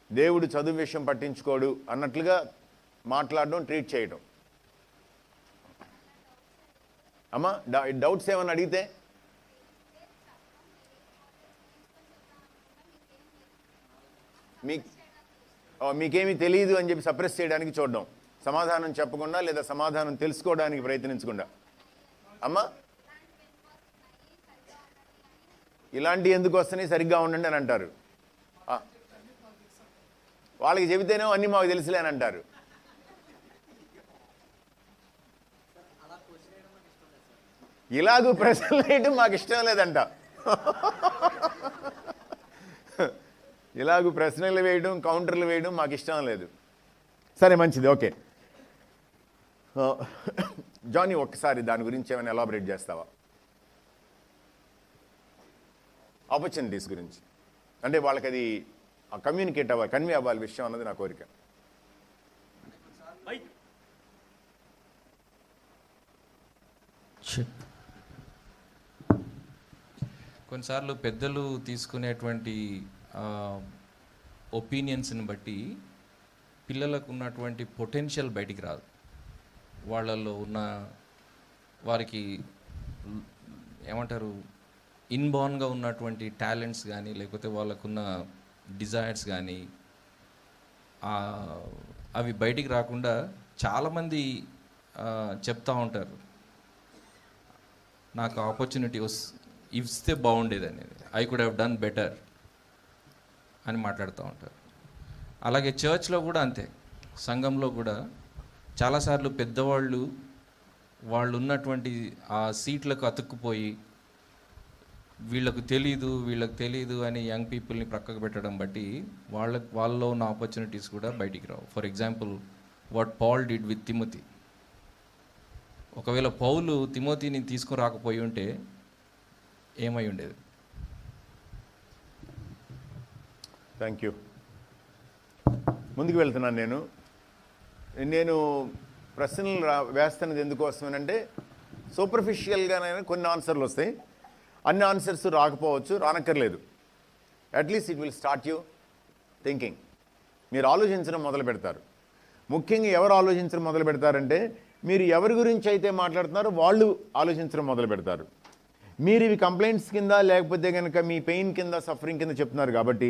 దేవుడు చదువు విషయం పట్టించుకోడు అన్నట్లుగా మాట్లాడడం, ట్రీట్ చేయడం. అమ్మా డౌట్స్ ఏమని అడిగితే మీకేమీ తెలియదు అని చెప్పి సప్రెస్ చేయడానికి చూడడం, సమాధానం చెప్పకుండా లేదా సమాధానం తెలుసుకోవడానికి ప్రయత్నించకుండా. అమ్మా ఇలాంటి ఎందుకు వస్తున్నాయి, సరిగ్గా ఉండండి అని అంటారు. వాళ్ళకి చెబితేనే అన్నీ మాకు తెలుసులే అని అంటారు. ఇలాగూ ప్రశ్నలు వేయడం మాకు ఇష్టం లేదంట. ఇలాగూ ప్రశ్నలు వేయడం, కౌంటర్లు వేయడం మాకు ఇష్టం లేదు. సరే మంచిది, ఓకే. జానీ ఒక్కసారి దాని గురించి ఏమైనా ఎలాబరేట్ చేస్తావా? ఆపర్చునిటీస్ గురించి, అంటే వాళ్ళకి అది కమ్యూనికేట్ అవ్వాలి, కన్వే అవ్వాలి విషయం అన్నది నా కోరిక. కొన్నిసార్లు పెద్దలు తీసుకునేటువంటి ఒపీనియన్స్ని బట్టి పిల్లలకు ఉన్నటువంటి పొటెన్షియల్ బయటికి రాదు. వాళ్ళల్లో ఉన్న వారికి ఏమంటారు, ఇన్బార్న్గా ఉన్నటువంటి టాలెంట్స్ కానీ, లేకపోతే వాళ్ళకున్న డిజైర్స్ కానీ అవి బయటికి రాకుండా చాలామంది చెప్తూ ఉంటారు, నాకు ఆపర్చునిటీ ఇస్తే బాగుండేది అనేది, I could have done better అని మాట్లాడుతూ ఉంటారు. అలాగే చర్చ్లో కూడా అంతే, సంఘంలో కూడా చాలాసార్లు పెద్దవాళ్ళు వాళ్ళు ఉన్నటువంటి ఆ సీట్లకు అతుక్కుపోయి వీళ్ళకు తెలీదు అని యంగ్ పీపుల్ని ప్రక్కకు పెట్టడం బట్టి వాళ్ళలో ఉన్న ఆపర్చునిటీస్ కూడా బయటికి రావు. For example what Paul did with Timothy. ఒకవేళ పౌలు తిమోతిని తీసుకుని రాకపోయి ఉంటే ఏమై ఉండేది? Thank you. ముందుకు వెళ్తున్నాను. నేను ప్రశ్నలు వేస్తున్నది ఎందుకోసం అంటే సూపర్ఫిషియల్గానైనా కొన్ని ఆన్సర్లు వస్తాయి, అన్ని ఆన్సర్స్ రాకపోవచ్చు, రానక్కర్లేదు. At least it will start you thinking. మీరు ఆలోచించడం మొదలు పెడతారు. ముఖ్యంగా ఎవరు ఆలోచించడం మొదలు పెడతారంటే మీరు ఎవరి గురించి అయితే మాట్లాడుతున్నారో వాళ్ళు ఆలోచించడం మొదలు పెడతారు. మీరు ఇవి కంప్లైంట్స్ కింద లేకపోతే కనుక మీ పెయిన్ కింద సఫరింగ్ కింద చెప్తున్నారు కాబట్టి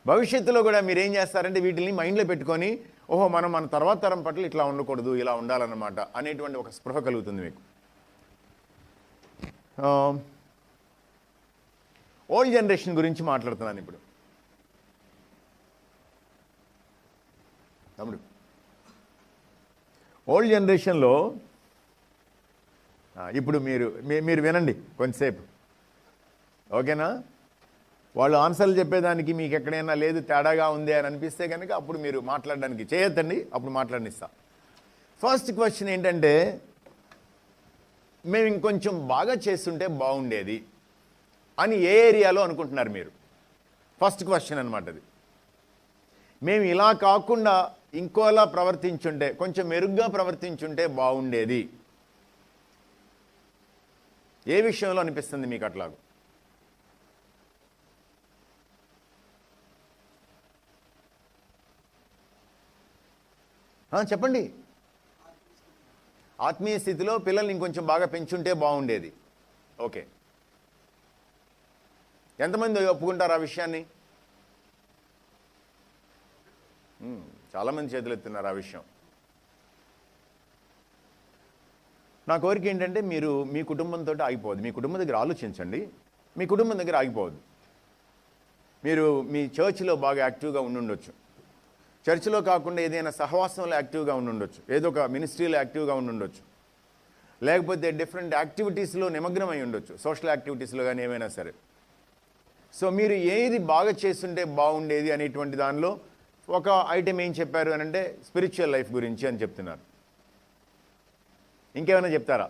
భవిష్యత్తులో కూడా మీరు ఏం చేస్తారంటే వీటిని మైండ్లో పెట్టుకొని ఓహో మనం మన తర్వాత తరం పట్ల ఇట్లా ఉండకూడదు, ఇలా ఉండాలన్నమాట అనేటువంటి ఒక స్పృహ కలుగుతుంది మీకు. ఓల్డ్ జనరేషన్ గురించి మాట్లాడుతున్నాను ఇప్పుడు. తమ్ముడు, ఓల్డ్ జనరేషన్లో ఇప్పుడు మీరు వినండి కొంచెంసేపు, ఓకేనా? వాళ్ళు ఆన్సర్లు చెప్పేదానికి మీకు ఎక్కడైనా లేదు తేడాగా ఉంది అని అనిపిస్తే కనుక అప్పుడు మీరు మాట్లాడడానికి చేయొద్దండి, అప్పుడు మాట్లాడనిస్తా. ఫస్ట్ క్వశ్చన్ ఏంటంటే మేము ఇంకొంచెం బాగా చేస్తుంటే బాగుండేది అని ఏ ఏరియాలో అనుకుంటున్నారు మీరు? ఫస్ట్ క్వశ్చన్ అనమాట అది. మేము ఇలా కాకుండా ఇంకోలా ప్రవర్తించుంటే, కొంచెం మెరుగ్గా ప్రవర్తించుంటే బాగుండేది ఏ విషయంలో అనిపిస్తుంది మీకు అట్లాగూ? చెప్పండి. ఆత్మీయ స్థితిలో పిల్లల్ని ఇంకొంచెం బాగా పెంచుంటే బాగుండేది. ఓకే, ఎంతమంది ఒప్పుకుంటారు ఆ విషయాన్ని? చాలామంది చేతులు ఎత్తున్నారు ఆ విషయం. నా కోరిక ఏంటంటే మీరు మీ కుటుంబంతో ఆగిపోవద్దు. మీ కుటుంబం దగ్గర ఆలోచించండి, మీ కుటుంబం దగ్గర ఆగిపోవద్దు. మీరు మీ చర్చిలో బాగా యాక్టివ్గా ఉండుండొచ్చు, చర్చిలో కాకుండా ఏదైనా సహవాసంలో యాక్టివ్గా ఉండుండొచ్చు, ఏదో ఒక మినిస్ట్రీలో యాక్టివ్గా ఉండుండొచ్చు, లేకపోతే డిఫరెంట్ యాక్టివిటీస్లో నిమగ్నమై ఉండొచ్చు, సోషల్ యాక్టివిటీస్లో కానీ ఏమైనా సరే. సో మీరు ఏది బాగా చేస్తుంటే బాగుండేది అనేటువంటి దానిలో ఒక ఐటెం ఏం చెప్పారు అని అంటే స్పిరిచువల్ లైఫ్ గురించి అని చెప్తున్నారు. ఇంకేమైనా చెప్తారా?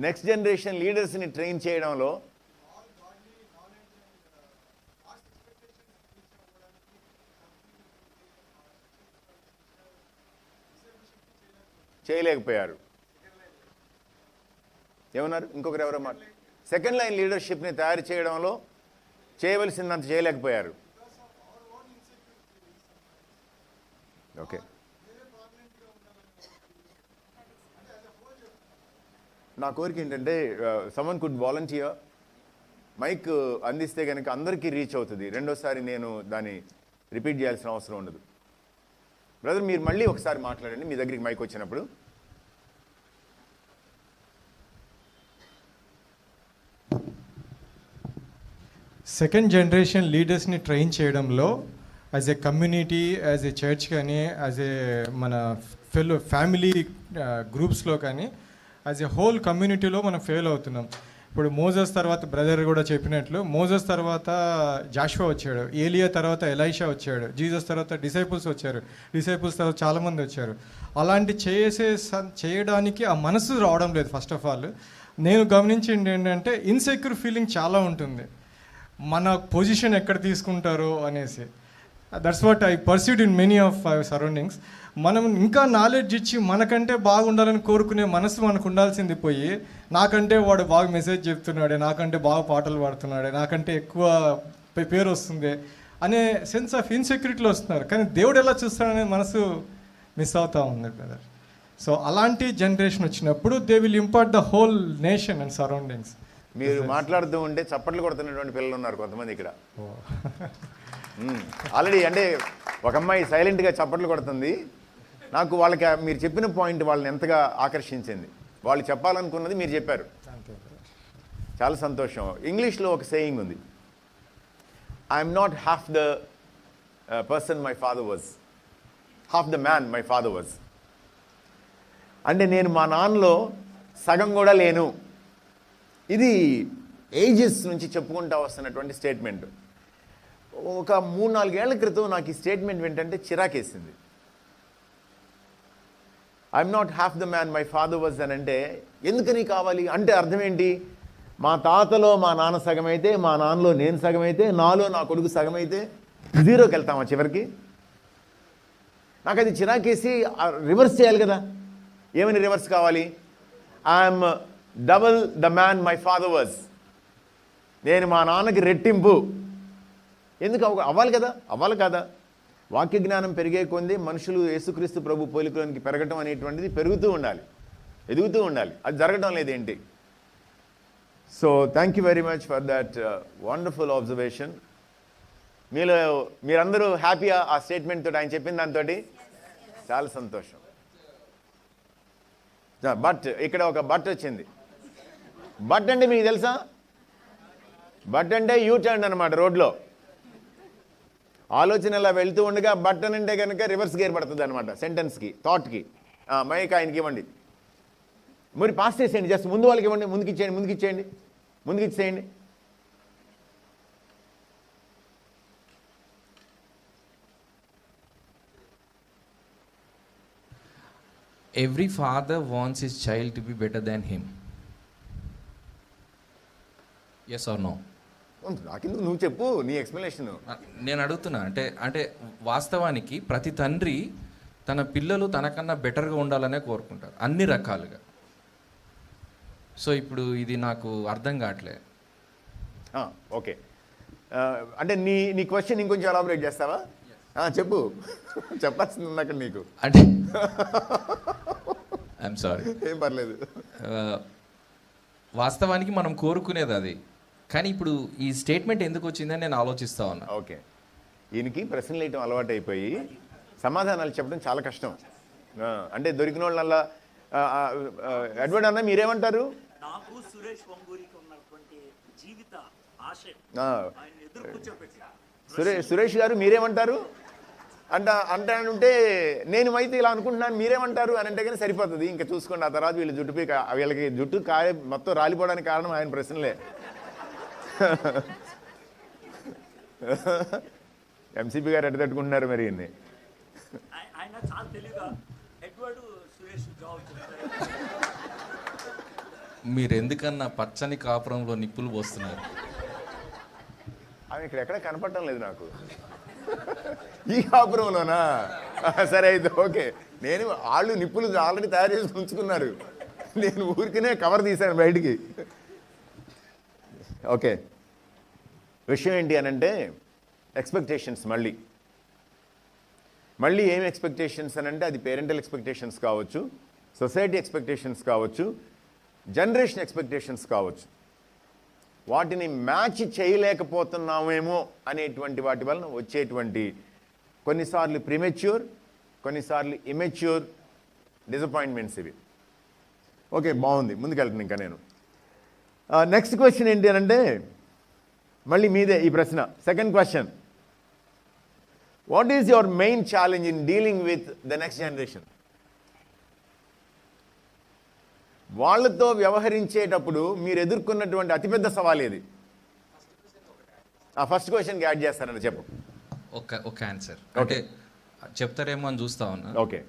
నెక్స్ట్ జనరేషన్ లీడర్స్ని ట్రైన్ చేయడంలో చేయలేకపోయారు. ఏమన్నారు? ఇంకొకరు ఎవరో మాట సెకండ్ లైన్ లీడర్షిప్ని తయారు చేయడంలో చేయవలసిందంత చేయలేకపోయారు. ఓకే, నా కోరిక ఏంటంటే సమ్వన్ కుడ్ వాలంటీర్, మైక్ అందిస్తే కనుక అందరికీ రీచ్ అవుతుంది. రెండోసారి నేను దాన్ని రిపీట్ చేయాల్సిన అవసరం ఉండదు. బ్రదర్ మీరు మళ్ళీ ఒకసారి మాట్లాడండి మీ దగ్గరికి మైక్ వచ్చినప్పుడు. సెకండ్ జనరేషన్ లీడర్స్ని ట్రైన్ చేయడంలో as a community, as a church కానీ, యాజ్ ఏ మన ఫ్యామిలీ గ్రూప్స్లో కానీ, యాజ్ ఏ హోల్ కమ్యూనిటీలో మనం ఫెయిల్ అవుతున్నాం. ఇప్పుడు మోజస్ తర్వాత బ్రదర్ కూడా చెప్పినట్లు మోజస్ తర్వాత జాషువా వచ్చాడు, ఏలియా తర్వాత ఎలైషా వచ్చాడు, జీసస్ తర్వాత డిసైపుల్స్ వచ్చారు, డిసైపుల్స్ తర్వాత చాలామంది వచ్చారు. అలాంటి చేయడానికి ఆ మనసు రావడం లేదు. ఫస్ట్ ఆఫ్ ఆల్ నేను గమనించింది ఏంటంటే ఇన్సెక్యూర్ ఫీలింగ్ చాలా ఉంటుంది, మన పొజిషన్ ఎక్కడ తీసుకుంటారో అనేసి. That's what I perceived in many of our surroundings. మనం ఇంకా నాలెడ్జ్ ఇచ్చి మనకంటే బాగుండాలని కోరుకునే మనసు మనకు ఉండాల్సింది పోయి, నాకంటే వాడు బాగా మెసేజ్ చెప్తున్నాడే, నాకంటే బాగా పాటలు పాడుతున్నాడే, నాకంటే ఎక్కువ పేరు వస్తుంది అనే సెన్స్ ఆఫ్ ఇన్సెక్యూరిటీలో వస్తున్నారు. కానీ దేవుడు ఎలా చూస్తాడనే మనసు మిస్ అవుతూ ఉంది బ్రదర్. సో అలాంటి జనరేషన్ వచ్చినప్పుడు they will impart the whole nation and surroundings. మీరు మాట్లాడుతూ ఉంటే చప్పట్లు కొడుతున్నటువంటి పిల్లలు ఉన్నారు కొంతమంది ఇక్కడ ఆల్రెడీ. అంటే ఒక అమ్మాయి సైలెంట్గా చప్పట్లు కొడుతుంది. నాకు వాళ్ళకి మీరు చెప్పిన పాయింట్ వాళ్ళని ఎంతగా ఆకర్షించింది. వాళ్ళు చెప్పాలనుకున్నది మీరు చెప్పారు, చాలా సంతోషం. ఇంగ్లీష్లో ఒక సేయింగ్ ఉంది, I'm not half the person my father was, half the man my father was. అంటే నేను మా నాన్నలో సగం కూడా లేను. ఇది ఏజెస్ నుంచి చెప్పుకుంటూ వస్తున్నటువంటి స్టేట్మెంట్. ఒక 3-4 ఏళ్ల క్రితం నాకు ఈ స్టేట్మెంట్ ఏంటంటే చిరాకేసింది. I'm not half the man my father was అని అంటే ఎందుకని కావాలి అంటే అర్థం ఏంటి? మా తాతలో మా నాన్న సగం అయితే, మా నాన్నలో నేను సగం అయితే, నాలో నా కొడుకు సగం అయితే జీరోకి వెళ్తామా చివరికి? నాకు అది చిరాకేసి రివర్స్ చేయాలి కదా. ఏమని రివర్స్ కావాలి? I'm double the man my father was. నేను మా నాన్నకి రెట్టింపు. ఎందుకు అవ్వాలి కదా, అవ్వాలి కదా. వాక్య జ్ఞానం పెరిగే కొంది మనుషులు యేసుక్రీస్తు ప్రభు పోలికలోనికి పెరగటం అనేటువంటిది పెరుగుతూ ఉండాలి, ఎదుగుతూ ఉండాలి. అది జరగటం లేదేంటి? So thank you very much for that wonderful observation. మీరందరూ హ్యాపీగా ఆ స్టేట్మెంట్ తోటి, ఆయన చెప్పిన దాంతో? చాలా సంతోషం. బట్ ఇక్కడ ఒక బట్ వచ్చింది. బట్ అంటే మీకు తెలుసా? బట్ అంటే యూ టర్న్ అనమాట రోడ్లో. ఆలోచన ఇలా వెళ్తూ ఉండగా బటన్ అంటే కనుక రివర్స్ గేర్ పడుతుంది అనమాట సెంటెన్స్కి, థాట్కి. మైక్ ఆయనకి ఇవ్వండి, మరి పాస్ చేసేయండి, జస్ట్ ముందు వాళ్ళకి ఇవ్వండి, ముందుకు ఇచ్చేయండి. Every father wants his child to be better than him. Yes or no? నాకెందుకు, నువ్వు చెప్పు నీ ఎక్స్ప్లెనేషన్. నేను అడుగుతున్నా, అంటే వాస్తవానికి ప్రతి తండ్రి తన పిల్లలు తనకన్నా బెటర్గా ఉండాలనే కోరుకుంటారు అన్ని రకాలుగా. సో ఇప్పుడు ఇది నాకు అర్థం కావట్లేదు. ఓకే, అంటే నీ క్వశ్చన్ ఇంకొంచెం ఎలాబరేట్ చేస్తావా? చెప్పు, చెప్పాల్సింది ఉంది అక్కడ నీకు. అంటే ఐఎమ్ సారీ, ఏం పర్లేదు. వాస్తవానికి మనం కోరుకునేది అది, కానీ ఇప్పుడు ఈ స్టేట్మెంట్ ఎందుకు వచ్చిందని నేను ఆలోచిస్తా ఉన్నా. ఓకే, ఈయనకి ప్రశ్నలు వేయటం అలవాటు అయిపోయి సమాధానాలు చెప్పడం చాలా కష్టం. అంటే దొరికిన వాళ్ళ ఎడ్వర్డ్ అన్న మీరేమంటారు? నాకు సురేష్ వంగూరికి ఉన్నటువంటి జీవిత ఆశయం ఆయన ఎదురు కూర్చోబెట్టి, సురేష్ గారు మీరేమంటారు అంటానంటే నేను అయితే ఇలా అనుకుంటున్నాను, మీరేమంటారు అని అంటే కానీ సరిపోతుంది. ఇంకా చూసుకోండి, ఆ తర్వాత వీళ్ళకి జుట్టు కాయ మొత్తం రాలిపోవడానికి కారణం ఆయన ప్రశ్నలే. ఎంసీపీ గారు ఎట్ట తట్టుకుంటున్నారు మరి ఇన్ని. ఆయన చాలా తెలివిగా ఎడ్వర్డ్ సురేష్ జాబ్ చేస్తారు. మీరు ఎందుకన్నా పచ్చని కాపురంలో నిప్పులు పోస్తున్నారు? ఆమె ఇక్కడ ఎక్కడ కనపడటం లేదు నాకు. ఈ కాపురంలోనా? సరే అయితే ఓకే. నేను వాళ్ళు నిప్పులు ఆల్రెడీ తయారు చేసి ఉంచుకున్నారు, నేను ఊరికనే కవర్ తీశాను బయటికి. ఓకే, విషయం ఏంటి అని అంటే ఎక్స్పెక్టేషన్స్. మళ్ళీ ఏం ఎక్స్పెక్టేషన్స్ అని అంటే అది పేరెంటల్ ఎక్స్పెక్టేషన్స్ కావచ్చు, సొసైటీ ఎక్స్పెక్టేషన్స్ కావచ్చు, జనరేషన్ ఎక్స్పెక్టేషన్స్ కావచ్చు. వాటిని మ్యాచ్ చేయలేకపోతున్నామేమో అనేటువంటి వాటి వలన వచ్చేటువంటి కొన్నిసార్లు ప్రిమెచ్యూర్, కొన్నిసార్లు ఇమెచ్యూర్ డిసప్పాయింట్మెంట్స్ ఇవి. ఓకే, బాగుంది, ముందుకెళ్తాను ఇంకా నేను. నెక్స్ట్ క్వశ్చన్ ఏంటి అని అంటే మళ్ళీ మీదే ఈ ప్రశ్న. Second question, what is your main challenge in dealing with the next generation? వాళ్ళతో వ్యవహరించేటప్పుడు మీరు ఎదుర్కొన్నటువంటి అతిపెద్ద సవాల్ ఏది? ఫస్ట్ క్వశ్చన్కి యాడ్ చేస్తారని చెప్పు. ఒక ఆన్సర్ అంటే చెప్తారేమో అని చూస్తా ఉన్నా. ఓకే,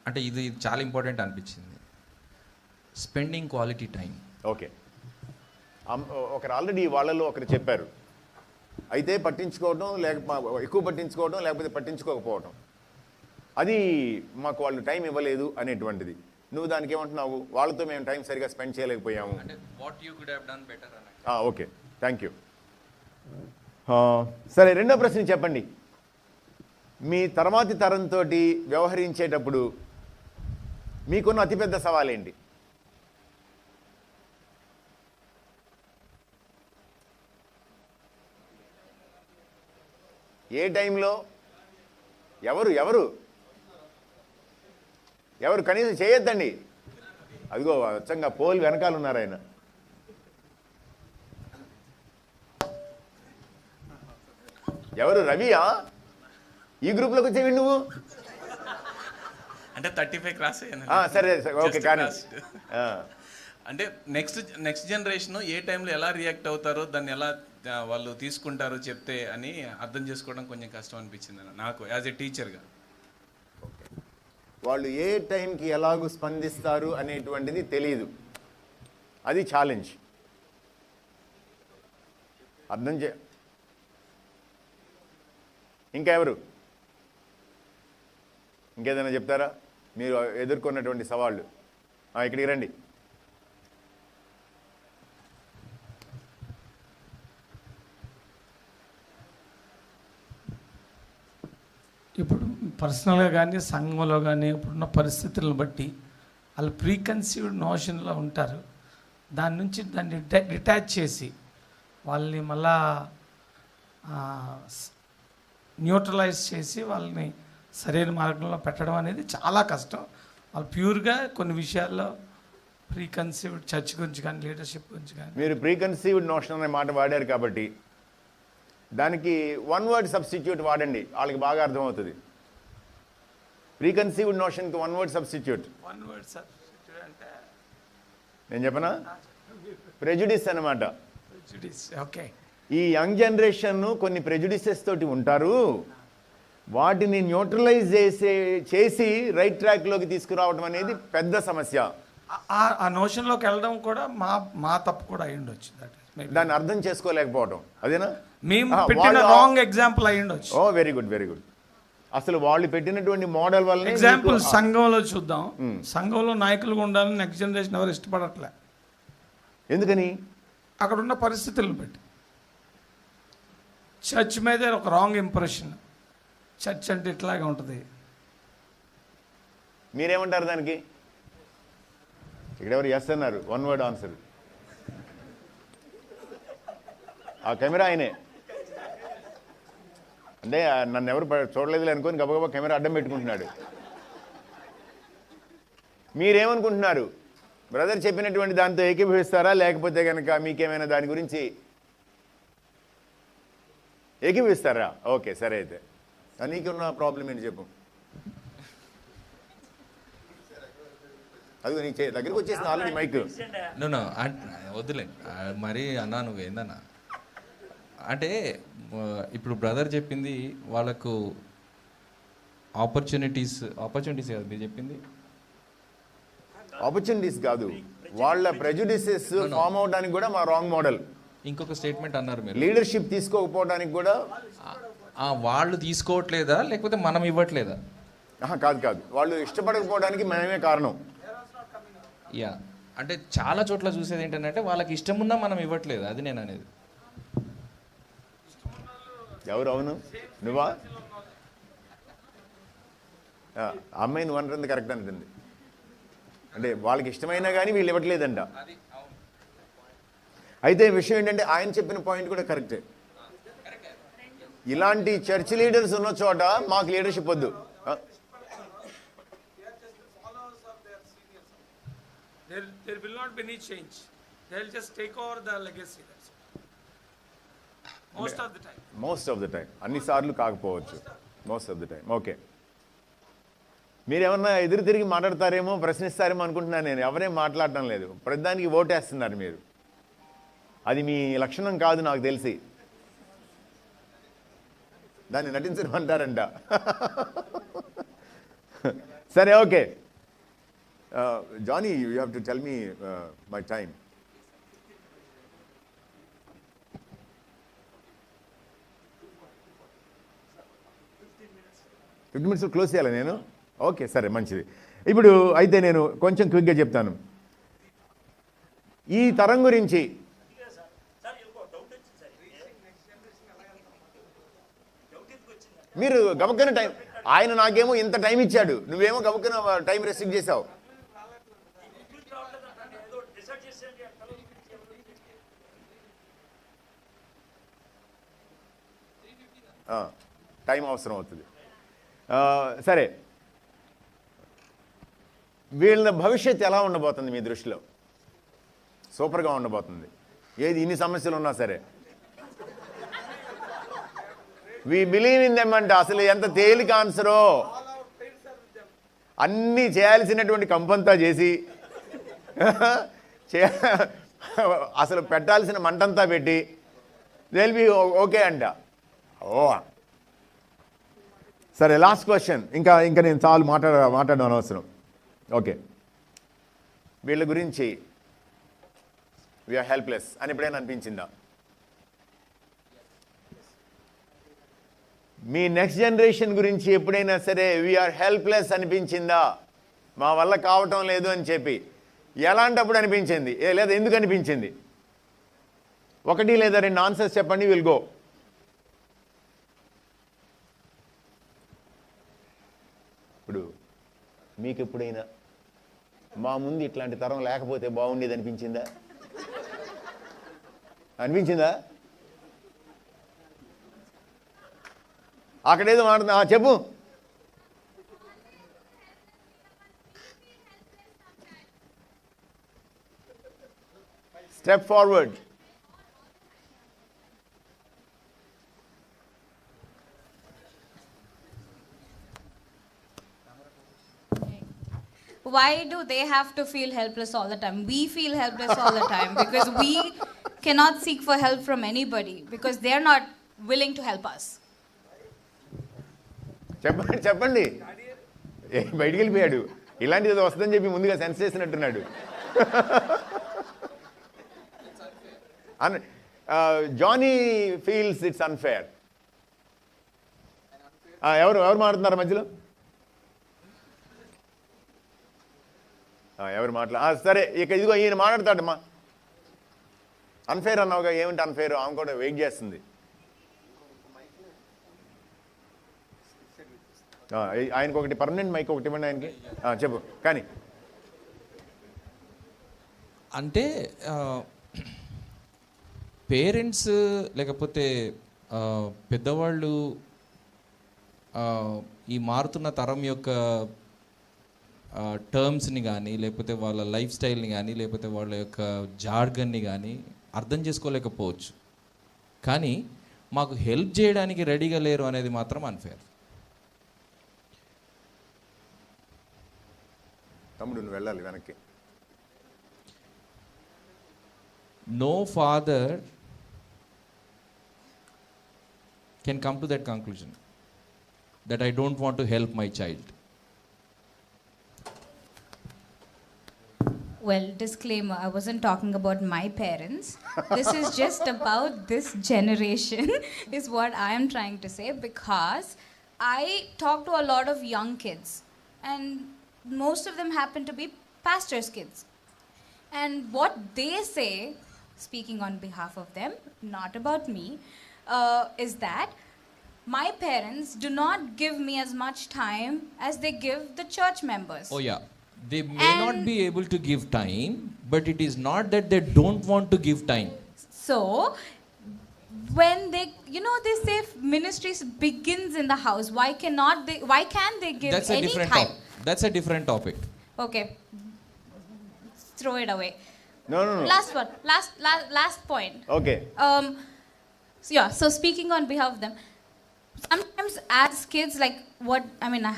అంటే ఇది చాలా ఇంపార్టెంట్ అనిపించింది, స్పెండింగ్ క్వాలిటీ టైం. ఓకే, ఒకరు ఆల్రెడీ వాళ్ళలో ఒకరు చెప్పారు, అయితే పట్టించుకోవడం ఎక్కువ పట్టించుకోవడం లేకపోతే పట్టించుకోకపోవడం, అది మాకు వాళ్ళు టైం ఇవ్వలేదు అనేటువంటిది. నువ్వు దానికి ఏమంటున్నావు? వాళ్ళతో మేము టైం సరిగా స్పెండ్ చేయలేకపోయాము. Okay, thank you. సరే, రెండో ప్రశ్న చెప్పండి. మీ తర్వాతి తరంతో వ్యవహరించేటప్పుడు మీకున్న అతిపెద్ద సవాల్ ఏంటి? ఏ టైంలో ఎవరు ఎవరు ఎవరు కనీసం చేయొద్దండి. అదిగో అచ్చంగా పోల్ వెనకాల ఉన్నారు ఆయన. ఎవరు? రవియా? ఈ గ్రూప్లోకి వచ్చేవి నువ్వు? అంటే 35 క్రాస్ సరే ఓకే, కానీ అంటే నెక్స్ట్ జనరేషన్ ఏ టైంలో ఎలా రియాక్ట్ అవుతారో, దాన్ని ఎలా వాళ్ళు తీసుకుంటారో చెప్తే అని అర్థం చేసుకోవడం కొంచెం కష్టం అనిపించింది నాకు యాజ్ ఏ టీచర్గా. వాళ్ళు ఏ టైంకి ఎలాగూ స్పందిస్తారు అనేటువంటిది తెలియదు, అది ఛాలెంజ్. అర్థం చే ఇంకా ఎవరు ఇంకేదైనా చెప్తారా మీరు ఎదుర్కొన్నటువంటి సవాళ్ళు? ఇక్కడికి రండి. ఇప్పుడు పర్సనల్గా కానీ సంఘంలో కానీ ఇప్పుడున్న పరిస్థితులను బట్టి వాళ్ళు ప్రీకన్సీవ్డ్ నోషన్లో ఉంటారు. దాని నుంచి దాన్ని డిటాచ్ చేసి వాళ్ళని మళ్ళా న్యూట్రలైజ్ చేసి వాళ్ళని సరైన మార్గంలో పెట్టడం అనేది చాలా కష్టం. వాళ్ళు ప్యూర్గా కొన్ని విషయాల్లో ప్రీకన్సీవ్డ్ చర్చ్ గురించి కానీ లీడర్షిప్ గురించి కానీ. మీరు ప్రీకన్సీవ్డ్ నోషన్ అనే మాట వాడారు కాబట్టి దానికి వన్ వర్డ్ సబ్స్టిట్యూట్ వాడండి, వాళ్ళకి బాగా అర్థమవుతుంది. ప్రీకన్సీవ్డ్ నోషన్కి వన్ వర్డ్ సబ్స్టిట్యూట్ అంటే నేను చెప్పనా? ప్రెజుడిస్ అన్నమాట. ఓకే. ఈ యంగ్ జనరేషన్ కొన్ని ప్రెజుడిసెస్ తోటి ఉంటారు, వాటిని న్యూట్రలైజ్ చేసి రైట్ ట్రాక్లోకి తీసుకురావడం అనేది పెద్ద సమస్య. ఆ నోషన్లోకి వెళ్ళడం కూడా మా తప్పు కూడా అయి ఉండొచ్చు. దాన్ని అర్థం చేసుకోలేకపోవడం అదేనా? మేము పెట్టిన రాంగ్ ఎగ్జాంపుల్ అయి ఉండొచ్చు. ఓ వెరీ గుడ్, వెరీ గుడ్. అసలు వాళ్ళు పెట్టినటువంటి మోడల్ వల్ల ఎగ్జాంపుల్ సంఘంలో చూద్దాం. సంఘంలో నాయకులుగా ఉండాలని నెక్స్ట్ జనరేషన్ ఎవరు ఇష్టపడట్లే. ఎందుకని? అక్కడ ఉన్న పరిస్థితులను బట్టి చర్చ్ మీద ఒక రాంగ్ ఇంప్రెషన్. చర్చ్ అంటే ఇట్లాగే ఉంటుంది. మీరేమంటారు దానికి? ఇక్కడ ఎవరు ఎస్ అన్నారు? One word answer. ఆ కెమెరా ఆయనే అంటే నన్ను ఎవరు చూడలేదు అనుకోని గబగబా కెమెరా అడ్డం పెట్టుకుంటున్నాడు. మీరేమనుకుంటున్నారు? బ్రదర్ చెప్పినటువంటి దాంతో ఏకీభవిస్తారా, లేకపోతే కనుక మీకేమైనా దాని గురించి ఏకీభవిస్తారా? ఓకే, సరే. అయితే నీకున్న ప్రాబ్లం ఏంటి చెప్పు. అది నీ దగ్గరికి వచ్చేసింది ఆల్రెడీ మైక్. నో వద్దులే మరి అన్నా, నువ్వేందన్నా అంటే ఇప్పుడు బ్రదర్ చెప్పింది వాళ్ళకు ఆపర్చునిటీస్ కదా మీరు చెప్పింది. ఆపర్చునిటీస్ కాదు, వాళ్ళ ప్రెజుడిసెస్ ఫామ్ అవడానికి కూడా మా రాంగ్ మోడల్. ఇంకొక స్టేట్మెంట్ అన్నారు మీరు, లీడర్షిప్ తీసుకోకపోవడానికి కూడా. వాళ్ళు తీసుకోవట్లేదా లేకపోతే మనం ఇవ్వట్లేదా? కాదు, వాళ్ళు ఇష్టపడకపోవడానికి మేమే కారణం. యా, అంటే చాలా చోట్ల చూసేది ఏంటంటే వాళ్ళకి ఇష్టం ఉన్నా మనం ఇవ్వట్లేదు, అది నేను అనేది. ఎవరు? అవును, నువ్వా? అమ్మాయి నువ్వు అంటుంది కరెక్ట్ అంటుంది. అంటే వాళ్ళకి ఇష్టమైనా కానీ వీళ్ళు ఇవ్వట్లేదంట. అయితే విషయం ఏంటంటే ఆయన చెప్పిన పాయింట్ కూడా కరెక్టే. ఇలాంటి చర్చ్ లీడర్స్ ఉన్న చోట మాకు లీడర్షిప్ వద్దు. There will not be any change. They will just take over the legacy. Most of the time. అన్నిసార్లు కాకపోవచ్చు. Most of the time. Okay, మీరేమన్నా ఎదురు తిరిగి మాట్లాడతారేమో, ప్రశ్నిస్తారేమో అనుకుంటున్నాను. నేను ఎవరేం మాట్లాడటం లేదు. ప్రతిదానికి ఓటేస్తున్నారు మీరు. అది మీ లక్షణం కాదు నాకు తెలిసి. దాన్ని నటించమంటారంట. సరే, okay. Johnny, you have to tell me my time. Fifteen minutes close చేయాలి నేను. ఓకే, సరే, మంచిది. ఇప్పుడు అయితే నేను కొంచెం క్విక్గా చెప్తాను ఈ తరం గురించి. మీరు గబక్కన టైం, ఆయన నాకేమో ఇంత టైం ఇచ్చాడు, నువ్వేమో గబక్కన టైం రెస్ట్రిక్ట్ చేసావు. టైం అవసరం అవుతుంది. సరే, వీళ్ళ భవిష్యత్తు ఎలా ఉండబోతుంది మీ దృష్టిలో? సూపర్గా ఉండబోతుంది. ఏది ఇన్ని సమస్యలు ఉన్నా సరే. వి బిలీవ్ ఇన్ దెమ్ అంటే అసలు ఎంత తేలిక ఆన్సరో. అన్నీ చేయాల్సినటువంటి కంపంతా చేసి అసలు పెట్టాల్సిన మంటంతా పెట్టి దే విల్ బి ఓకే అంట. ఓ సరే, లాస్ట్ క్వశ్చన్. ఇంకా నేను చాలు మాట్లాడడం అనవసరం. ఓకే, వీళ్ళ గురించి వీఆర్ హెల్ప్లెస్ అని ఎప్పుడైనా అనిపించిందా? మీ నెక్స్ట్ జనరేషన్ గురించి ఎప్పుడైనా సరే వీఆర్ హెల్ప్లెస్ అనిపించిందా? మా వల్ల కావటం లేదు అని చెప్పి ఎలాంటప్పుడు అనిపించింది? లేదా ఎందుకు అనిపించింది? 1 లేదా 2 ఆన్సర్స్ చెప్పండి, విల్ గో. ఇప్పుడు మీకు ఎప్పుడైనా మా ముందు ఇట్లాంటి తరం లేకపోతే బాగుండేది అనిపించిందా? అనిపించిందా? అక్కడేదో మాట్లాడుతున్నా, చెప్పు. Step forward. Why do they have to feel helpless all the time? We feel helpless all the time because we cannot seek for help from anybody because they are not willing to help us. చెప్పండి. బయటికి వెళ్ళిపోయాడు. ఇలాంటిది ఏదో వస్తుందని చెప్పి ముందుగా sense చేసినట్టున్నాడు. Johnny feels it's unfair. ఎవరు మాట్లాడుతున్నారు మధ్యలో? ఎవరు సరే, ఇక ఇదిగో ఈయన మాట్లాడతాడమ్మా. అన్ఫేర్ అన్నావుగా, ఏమిటి అన్ఫేర్? ఆమె కూడా వెయిట్ చేస్తుంది. ఆయనకు ఒకటి పర్మనెంట్ మైక్ ఒకటి ఇవ్వండి ఆయనకి. చెప్పు. కానీ అంటే పేరెంట్స్ లేకపోతే పెద్దవాళ్ళు ఈ మారుతున్న తరం యొక్క టర్మ్స్ని కానీ లేకపోతే వాళ్ళ లైఫ్ స్టైల్ని కానీ లేకపోతే వాళ్ళ యొక్క జార్గన్ని కానీ అర్థం చేసుకోలేకపోవచ్చు. కానీ మాకు హెల్ప్ చేయడానికి రెడీగా లేరు అనేది మాత్రం అన్ఫేర్. తమ్ముడు నువ్వు వెళ్ళాలి వెనక్కి. No father can come to that conclusion that I don't want to help my child. Well, disclaimer, I wasn't talking about my parents. This is just about this generation, is what I am trying to say, because I talk to a lot of young kids, and most of them happen to be pastors' kids. And what they say, speaking on behalf of them, not about me, is that my parents do not give me as much time as they give the church members. Oh yeah, they may not be able to give time, but it is not that they don't want to give time. So, when they, they say ministries begins in the house. Why can't they give That's a any different time? That's a different topic. Okay, throw it away. No. Last one. Last point. Okay. So speaking on behalf of them, sometimes as kids, I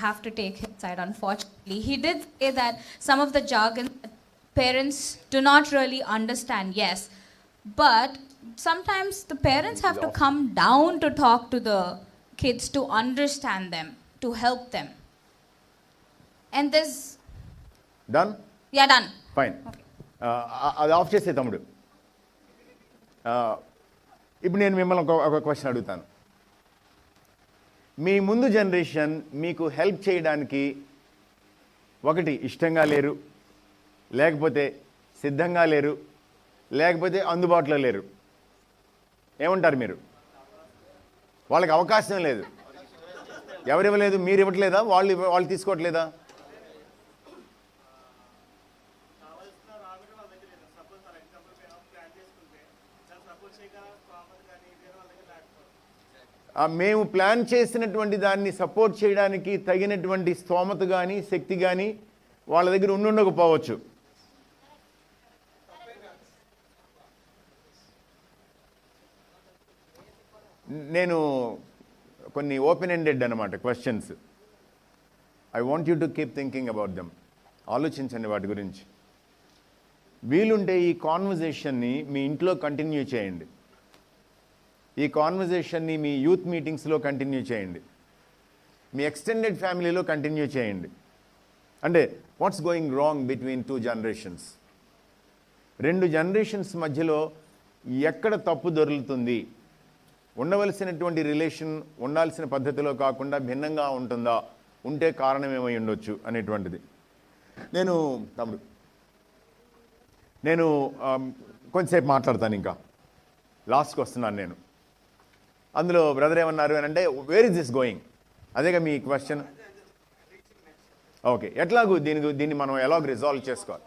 have to take his side, unfortunately. He did say that some of the jargon parents do not really understand, yes. But sometimes the parents have to come down to talk to the kids to understand them, to help them. And this... Done? Yeah, done. Fine. Okay. అది of చేసే తమ్ముడు. ఇప్పుడు నేను మిమ్మల్ని ఒక question అడుగుతాను. మీ ముందు generation మీకు హెల్ప్ చేయడానికి ఒకటి ఇష్టంగా లేరు, లేకపోతే సిద్ధంగా లేరు, లేకపోతే అందుబాటులో లేరు. ఏమంటారు మీరు? వాళ్ళకి అవకాశం లేదు. ఎవరు ఇవ్వలేదు? మీరు ఇవ్వట్లేదా? వాళ్ళు తీసుకోవట్లేదా? మేము ప్లాన్ చేసినటువంటి దాన్ని సపోర్ట్ చేయడానికి తగినటువంటి స్తోమత కానీ శక్తి కానీ వాళ్ళ దగ్గర ఉండకపోవచ్చు. నేను కొన్ని ఓపెన్ ఎండెడ్ అన్నమాట questions. I want you to keep thinking about them. ఆలోచించండి వాటి గురించి. వీలుంటే ఈ కాన్వర్జేషన్ని మీ ఇంట్లో కంటిన్యూ చేయండి. ఈ కాన్వర్జేషన్ని మీ యూత్ మీటింగ్స్లో కంటిన్యూ చేయండి. మీ ఎక్స్టెండెడ్ ఫ్యామిలీలో కంటిన్యూ చేయండి. అంటే what's going wrong between 2 generations? 2 generations మధ్యలో ఎక్కడ తప్పు దొరుకుతుంది? ఉండవలసినటువంటి రిలేషన్ ఉండాల్సిన పద్ధతిలో కాకుండా భిన్నంగా ఉంటుందా, ఉంటే కారణం ఏమై ఉండొచ్చు అనేటువంటిది. నేను కొంచెంసేపు మాట్లాడతాను, ఇంకా లాస్ట్కి వస్తున్నాను నేను. అందులో బ్రదర్ ఏమన్నారు అని అంటే, వేర్ ఇస్ దిస్ గోయింగ్, అదేగా మీ క్వశ్చన్. ఓకే, ఎట్లాగూ దీన్ని మనం ఎలాగ రిజాల్వ్ చేసుకోవాలి.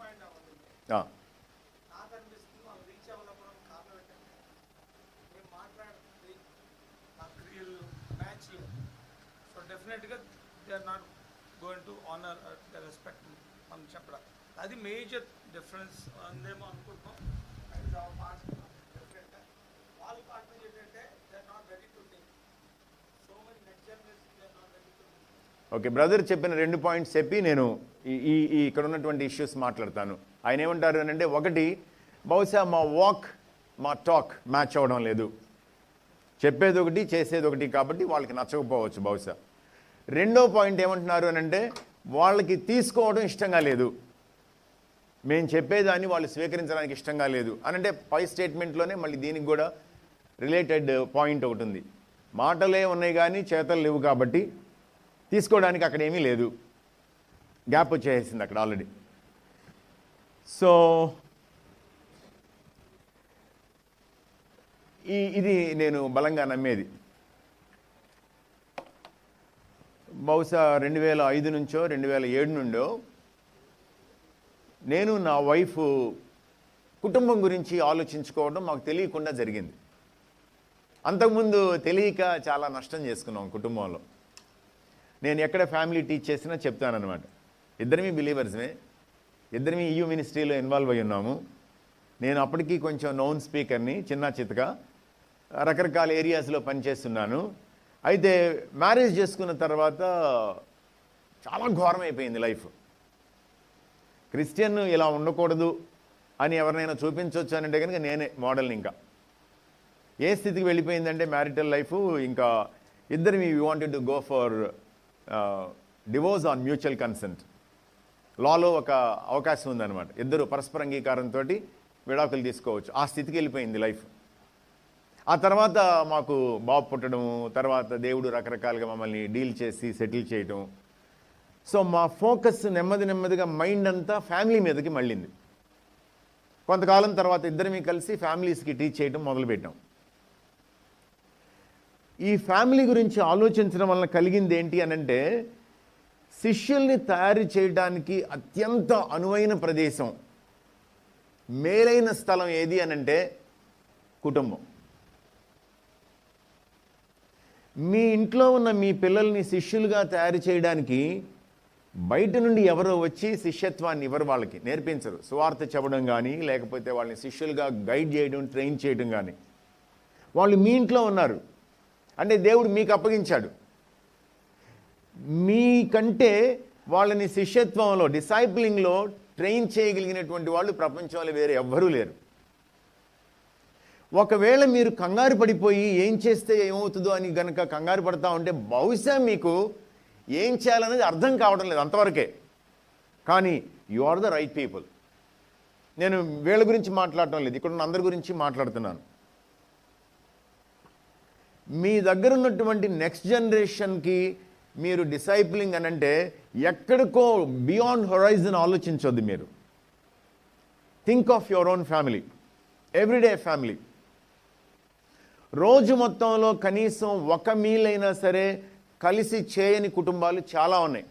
అది మేజర్ డిఫరెన్స్ అందేమో అనుకుంటున్నాం. వాళ్ళ పార్ట్నర్ ఏంటంటే they are not ready to think so much next generation they are not ready to think. Okay, brother చెప్పిన 2 పాయింట్స్ చెప్పి నేను ఈ ఇక్కడ ఉన్నటువంటి ఇష్యూస్ మాట్లాడతాను. ఆయన ఏమంటారు అని అంటే, ఒకటి, బహుశా మా వాక్ మా టాక్ మ్యాచ్ అవ్వడం లేదు, చెప్పేది ఒకటి చేసేది ఒకటి, కాబట్టి వాళ్ళకి నచ్చకపోవచ్చు బహుశా. రెండో పాయింట్ ఏమంటున్నారు అని అంటే, వాళ్ళకి తీసుకోవడం ఇష్టంగా లేదు, మేము చెప్పేదాన్ని వాళ్ళు స్వీకరించడానికి ఇష్టంగా లేదు అని అంటే, పై స్టేట్మెంట్లోనే మళ్ళీ దీనికి కూడా రిలేటెడ్ పాయింట్ ఒకటి ఉంది. మాటలే ఉన్నాయి కానీ చేతలు లేవు, కాబట్టి తీసుకోవడానికి అక్కడ ఏమీ లేదు, గ్యాప్ వచ్చేసింది అక్కడ ఆల్రెడీ. సో ఇది నేను బలంగా నమ్మేది. బహుశా 2005 నుంచో 2007 నుండో నేను నా వైఫ్ కుటుంబం గురించి ఆలోచించుకోవడం మాకు తెలియకుండా జరిగింది. అంతకుముందు తెలియక చాలా నష్టం చేసుకున్నాం కుటుంబంలో. నేను ఎక్కడ ఫ్యామిలీ టీచ్ చేసినా చెప్తానన్నమాట, ఇద్దరిమీ బిలీవర్స్మే, ఇద్దరిమీ EU మినిస్ట్రీలో ఇన్వాల్వ్ అయ్యి ఉన్నాము. నేను అప్పటికీ కొంచెం నౌన్ స్పీకర్ని, చిన్న చితక రకరకాల ఏరియాస్లో పనిచేస్తున్నాను. అయితే మ్యారేజ్ చేసుకున్న తర్వాత చాలా ఘోరమైపోయింది లైఫ్. క్రిస్టియన్ ఇలా ఉండకూడదు అని ఎవరినైనా చూపించవచ్చు అని అంటే కనుక నేనే మోడల్ని. ఇంకా ఏ స్థితికి వెళ్ళిపోయిందంటే మ్యారిటల్ లైఫ్, ఇంకా ఇద్దరు we wanted to go for divorce on mutual consent. లాలో ఒక అవకాశం ఉందన్నమాట, ఇద్దరు పరస్పర అంగీకారంతో విడాకులు తీసుకోవచ్చు. ఆ స్థితికి వెళ్ళిపోయింది లైఫ్. ఆ తర్వాత మాకు బాబు పుట్టడం, తర్వాత దేవుడు రకరకాలుగా మమ్మల్ని డీల్ చేసి సెటిల్ చేయటం. సో మా ఫోకస్ నెమ్మదిగా మైండ్ అంతా ఫ్యామిలీ మీదకి మళ్ళింది. కొంతకాలం తర్వాత ఇద్దరిమీ కలిసి ఫ్యామిలీస్కి టీచ్ చేయడం మొదలుపెట్టాం. ఈ ఫ్యామిలీ గురించి ఆలోచించడం వలన కలిగింది ఏంటి అనంటే, శిష్యుల్ని తయారు చేయడానికి అత్యంత అనువైన ప్రదేశం, మేలైన స్థలం ఏది అనంటే కుటుంబం. మీ ఇంట్లో ఉన్న మీ పిల్లల్ని శిష్యులుగా తయారు చేయడానికి బయట నుండి ఎవరో వచ్చి శిష్యత్వాన్ని ఎవరు వాళ్ళకి నేర్పించరు. సువార్త చెప్పడం కానీ, లేకపోతే వాళ్ళని శిష్యులుగా గైడ్ చేయడం, ట్రైన్ చేయడం కానీ. వాళ్ళు మీ ఇంట్లో ఉన్నారు అంటే దేవుడు మీకు అప్పగించాడు. మీకంటే వాళ్ళని శిష్యత్వంలో, డిసైప్లింగ్లో ట్రైన్ చేయగలిగినటువంటి వాళ్ళు ప్రపంచంలో వేరే ఎవ్వరూ లేరు. ఒకవేళ మీరు కంగారు పడిపోయి ఏం చేస్తే ఏమవుతుందో అని గనక కంగారు పడతా ఉంటే, బహుశా మీకు ఏం చేయాలనేది అర్థం కావడం లేదు, అంతవరకే. కానీ you are the right people. నేను వీళ్ళ గురించి మాట్లాడటం లేదు, ఇక్కడ ఉన్న అందరి గురించి మాట్లాడుతున్నాను. మీ దగ్గర ఉన్నటువంటి నెక్స్ట్ జనరేషన్కి మీరు డిసైప్లింగ్ అని అంటే ఎక్కడికో బియాండ్ హొరైజన్ ఆలోచించొద్దు. మీరు think of your own family, everyday family. రోజు మొత్తంలో కనీసం 1 మీల్ అయినా సరే కలిసి చేయని కుటుంబాలు చాలా ఉన్నాయి.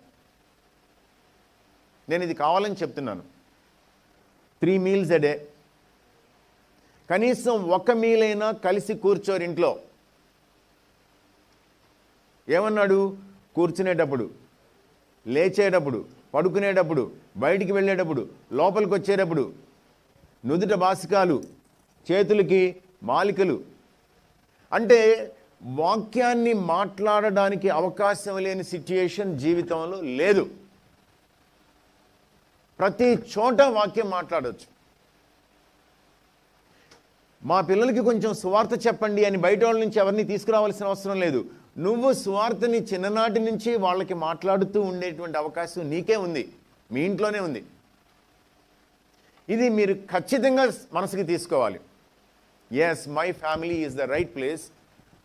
నేను ఇది కావాలని చెప్తున్నాను. 3 మీల్స్ ఎ డే, కనీసం 1 మీల్ అయినా కలిసి కూర్చోరు ఇంట్లో. ఏమన్నాడు? కూర్చునేటప్పుడు, లేచేటప్పుడు, పడుకునేటప్పుడు, బయటికి వెళ్ళేటప్పుడు, లోపలికి వచ్చేటప్పుడు, నుదుట బాసికాలు, చేతులకి మాలికలు. అంటే వాక్యాన్ని మాట్లాడడానికి అవకాశం లేని సిట్యుయేషన్ జీవితంలో లేదు. ప్రతి చోట వాక్యం మాట్లాడవచ్చు. మా పిల్లలకి కొంచెం సువార్త చెప్పండి అని బయట వాళ్ళ నుంచి ఎవరిని తీసుకురావాల్సిన అవసరం లేదు. నువ్వు సువార్తని చిన్ననాటి నుంచి వాళ్ళకి మాట్లాడుతూ ఉండేటువంటి అవకాశం నీకే ఉంది, మీ ఇంట్లోనే ఉంది. ఇది మీరు ఖచ్చితంగా మనసుకి తీసుకోవాలి. Yes, my family is the right place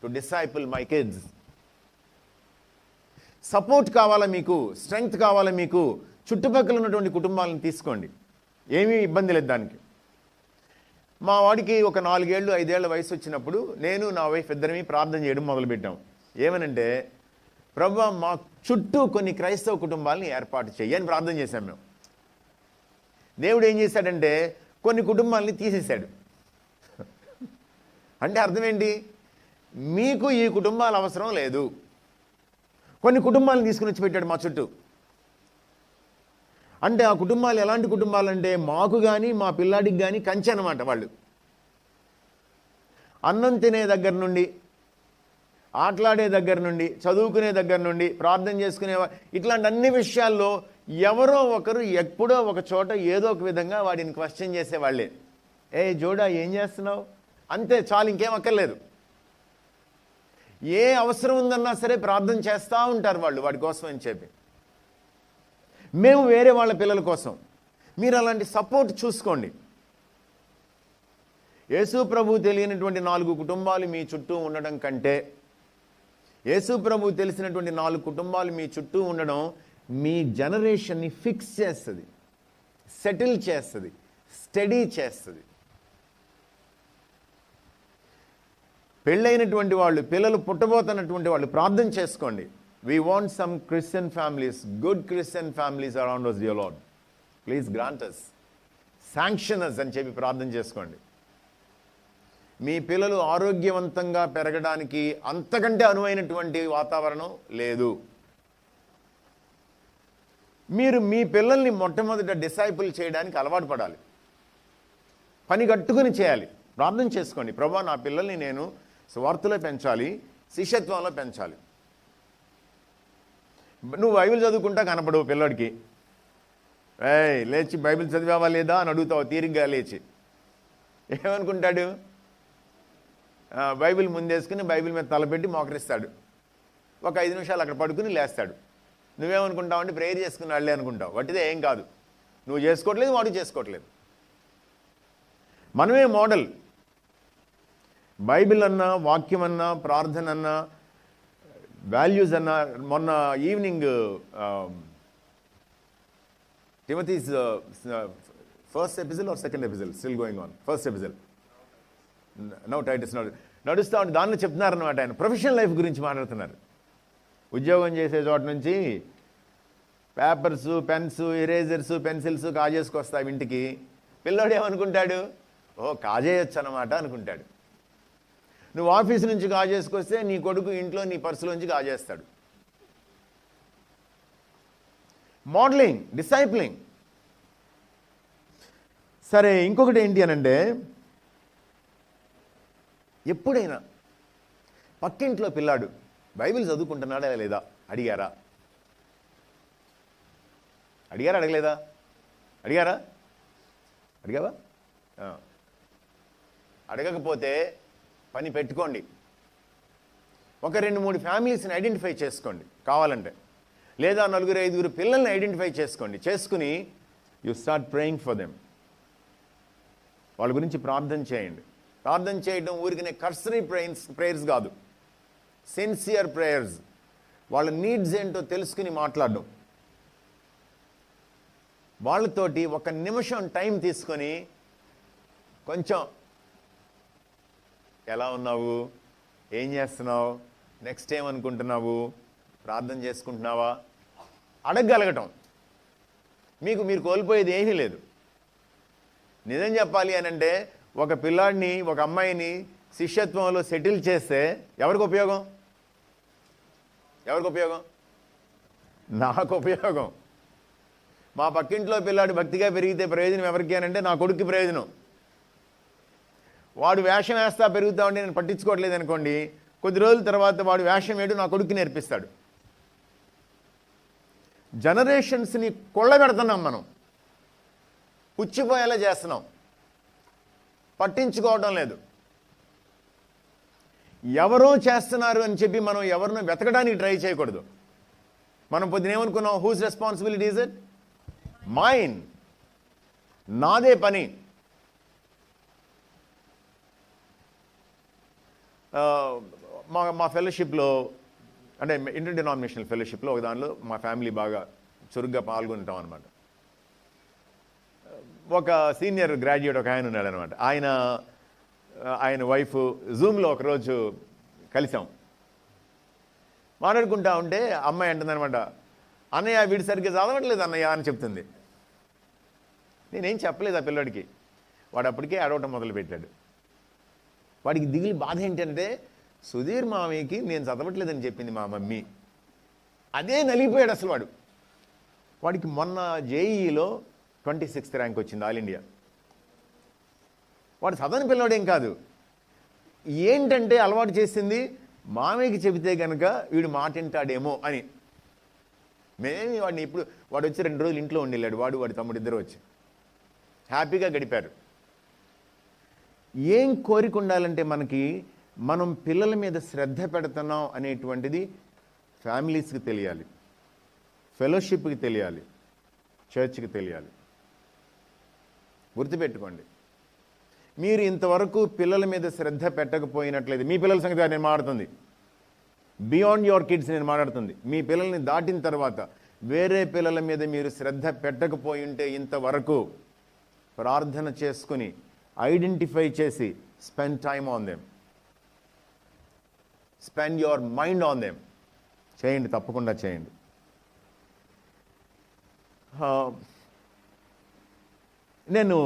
to disciple my kids. Support కావాలా మీకు, స్ట్రెంగ్త్ కావాలా మీకు, చుట్టుపక్కల ఉన్నటువంటి కుటుంబాలను తీసుకోండి, ఏమీ ఇబ్బంది లేదు దానికి. మా వాడికి ఒక 4 ఏళ్ళు 5 ఏళ్ల వయసు వచ్చినప్పుడు నేను నా వైఫ్ ఇద్దరిని ప్రార్థన చేయడం మొదలుపెట్టాం. ఏమనంటే, ప్రభువా మా చుట్టూ కొన్ని క్రైస్తవ కుటుంబాలని ఏర్పాటు చెయ్యని ప్రార్థన చేశాం మేము. దేవుడు ఏం చేశాడంటే కొన్ని కుటుంబాలని తీసేశాడు. అంటే అర్థం ఏంటి? మీకు ఈ కుటుంబాల అవసరం లేదు, కొన్ని కుటుంబాలను తీసుకుని వచ్చి పెట్టాడు మా చుట్టూ. అంటే ఆ కుటుంబాలు ఎలాంటి కుటుంబాలు అంటే మాకు కానీ మా పిల్లాడికి కానీ కంచె అనమాట. వాళ్ళు అన్నం తినే దగ్గర నుండి, ఆటలాడే దగ్గర నుండి, చదువుకునే దగ్గర నుండి, ప్రార్థన చేసుకునే, ఇట్లాంటి అన్ని విషయాల్లో ఎవరో ఒకరు ఎప్పుడో ఒక చోట ఏదో ఒక విధంగా వాడిని క్వశ్చన్ చేసేవాళ్ళే. ఏ జోడా ఏం చేస్తున్నావు, అంతే చాలు, ఇంకేం అక్కర్లేదు. ఏ అవసరం ఉందన్నా సరే ప్రార్థన చేస్తూ ఉంటారు వాళ్ళు వాడి కోసం అని చెప్పి. మేము వేరే వాళ్ళ పిల్లల కోసం. మీరు అలాంటి సపోర్ట్ చూసుకోండి. యేసు ప్రభు తెలియనటువంటి 4 కుటుంబాలు మీ చుట్టూ ఉండడం కంటే యేసు ప్రభు తెలిసినటువంటి 4 కుటుంబాలు మీ చుట్టూ ఉండడం మీ జనరేషన్ని ఫిక్స్ చేస్తుంది, సెటిల్ చేస్తుంది, స్టడీ చేస్తుంది. పెళ్ళైనటువంటి వాళ్ళు, పిల్లలు పుట్టబోతున్నటువంటి వాళ్ళు ప్రార్థన చేసుకోండి. We want some Christian families, good Christian families around us, dear Lord. Please grant us, sanction us అని చెప్పి ప్రార్థన చేసుకోండి. మీ పిల్లలు ఆరోగ్యవంతంగా పెరగడానికి అంతకంటే అనువైనటువంటి వాతావరణం లేదు. మీరు మీ పిల్లల్ని మొట్టమొదట డిసైపుల్ చేయడానికి అలవాటు పడాలి, పని కట్టుకుని చేయాలి. ప్రార్థన చేసుకోండి, ప్రభువా నా పిల్లల్ని నేను స్వార్థలో పెంచాలి, శిష్యత్వంలో పెంచాలి. నువ్వు బైబిల్ చదువుకుంటా కనపడవు పిల్లోడికి. లేచి బైబిల్ చదివావా లేదా అని అడుగుతావు తీరిగ్గా లేచి. ఏమనుకుంటాడు? బైబిల్ ముందేసుకుని బైబిల్ మీద తలపెట్టి మోకరిస్తాడు. ఒక 5 నిమిషాలు అక్కడ పడుకుని లేస్తాడు. నువ్వేమనుకుంటావు అంటే ప్రేయర్ చేసుకున్నాళ్ళే అనుకుంటావు. వాటిదే ఏం కాదు. నువ్వు చేసుకోవట్లేదు, వాడు చేసుకోవట్లేదు. మనమే మోడల్. బైబిల్ అన్నా, వాక్యం అన్నా, ప్రార్థన అన్నా, వాల్యూస్ అన్నా. మొన్న evening Timothy's first epistle or second epistle still going on? First epistle. Now Titus నడుస్తూ ఉంటే దానిలో చెప్తున్నారన్నమాట. ఆయన ప్రొఫెషనల్ లైఫ్ గురించి మాట్లాడుతున్నారు. ఉద్యోగం చేసే చోట నుంచి పేపర్స్, పెన్స్, ఇరేజర్స్, పెన్సిల్స్ కాజేసుకొస్తాయి ఇంటికి. పిల్లోడు ఏమనుకుంటాడు? ఓ కాజేయచ్చు అన్నమాట అనుకుంటాడు. నువ్వు ఆఫీస్ నుంచి కాజేసుకొస్తే నీ కొడుకు ఇంట్లో నీ పర్సులోంచి కాజేస్తాడు. మోడలింగ్, డిసైప్లింగ్. సరే, ఇంకొకటి ఏంటి అనంటే, ఎప్పుడైనా పక్కింట్లో పిల్లాడు బైబిల్ చదువుకుంటున్నాడా లేదా అడిగారా? అడగలేదా? అడిగావా? అడగకపోతే పని పెట్టుకోండి. ఒక 2-3 ఫ్యామిలీస్ని ఐడెంటిఫై చేసుకోండి కావాలంటే, లేదా 4-5 పిల్లల్ని ఐడెంటిఫై చేసుకోండి. చేసుకుని you start praying for them. వాళ్ళ గురించి ప్రార్థన చేయండి. ప్రార్థన చేయడం ఊరికనే కర్సరీ ప్రేయర్స్ కాదు, సిన్సియర్ ప్రేయర్స్. వాళ్ళ నీడ్స్ ఏంటో తెలుసుకుని మాట్లాడడం. వాళ్ళతోటి 1 నిమిషం టైం తీసుకొని కొంచెం ఎలా ఉన్నావు, ఏం చేస్తున్నావు, నెక్స్ట్ ఏమనుకుంటున్నావు, ప్రార్థన చేసుకుంటున్నావా అడగగలగటం. మీరు కోల్పోయేది ఏమీ లేదు. నిజం చెప్పాలి అని అంటే, ఒక పిల్లాడిని, ఒక అమ్మాయిని శిష్యత్వంలో సెటిల్ చేస్తే ఎవరికి ఉపయోగం? నాకు ఉపయోగం. మా పక్కింట్లో పిల్లాడు భక్తిగా పెరిగితే ప్రయోజనం ఎవరికి అని అంటే నా కొడుక్కి ప్రయోజనం. వాడు వేషం వేస్తా పెరుగుతా ఉంటే నేను పట్టించుకోవట్లేదు అనుకోండి, కొద్ది రోజుల తర్వాత వాడు వేషం వేయడం నా కొడుక్కి నేర్పిస్తాడు. జనరేషన్స్ని కొల్లబెడుతున్నాం మనం, పుచ్చిపోయేలా చేస్తున్నాం, పట్టించుకోవడం లేదు. ఎవరో చేస్తున్నారు అని చెప్పి మనం ఎవరినో వెతకడానికి ట్రై చేయకూడదు. మనం పొద్దున ఏమనుకున్నాం? Who's responsibility is it? Mine. నాదే పని. మా ఫెలోషిప్లో, అంటే ఇంటర్ డినామినేషనల్ ఫెలోషిప్లో ఒక దానిలో మా ఫ్యామిలీ బాగా చురుగ్గా పాల్గొంటాం అనమాట. ఒక సీనియర్ గ్రాడ్యుయేట్ ఒక ఆయన ఉన్నాడు అనమాట. ఆయన వైఫ్ జూమ్లో ఒకరోజు కలిసాం. మాట్లాడుకుంటా ఉంటే అమ్మాయి అంటుందనమాట, అన్నయ్య వీడు సరిగ్గా చదవట్లేదు అన్నయ్య అని చెప్తుంది. నేనేం చెప్పలేదు ఆ పిల్లడికి. వాడు అప్పటికే అడవటం మొదలుపెట్టాడు. వాడికి దిగిలి బాధ ఏంటంటే, సుధీర్ మామయ్యకి నేను చదవట్లేదని చెప్పింది మా మమ్మీ. అదే నలిగిపోయాడు అసలు వాడు. వాడికి మొన్న జేఈలో 26th ర్యాంక్ వచ్చింది ఆల్ ఇండియా. వాడు చదవని పిల్లవాడేం కాదు. ఏంటంటే అలవాటు చేసింది, మామయ్యకి చెబితే కనుక వీడు మాట వింటాడేమో అని. మేమేమి వాడిని ఇప్పుడు వాడు వచ్చి 2 రోజులు ఇంట్లో ఉండిల్లాడు. వాడి తమ్ముడు ఇద్దరు వచ్చి హ్యాపీగా గడిపారు. ఏం కోరిక ఉండాలంటే మనకి, మనం పిల్లల మీద శ్రద్ధ పెడుతున్నాం అనేటువంటిది ఫ్యామిలీస్కి తెలియాలి, ఫెలోషిప్కి తెలియాలి, చర్చ్కి తెలియాలి. గుర్తుపెట్టుకోండి, మీరు ఇంతవరకు పిల్లల మీద శ్రద్ధ పెట్టకపోయినట్లయితే, మీ పిల్లల సంగతి నేను మాట్లాడుతుంది, బియాండ్ యువర్ కిడ్స్ నేను మాట్లాడుతుంది, మీ పిల్లల్ని దాటిన తర్వాత వేరే పిల్లల మీద మీరు శ్రద్ధ పెట్టకపోయి ఉంటే ఇంతవరకు ప్రార్థన చేసుకుని ఐడెంటిఫై చేసి spend time on them, spend your mind on them. చేయండి, తప్పకుండా చేయండి. నేను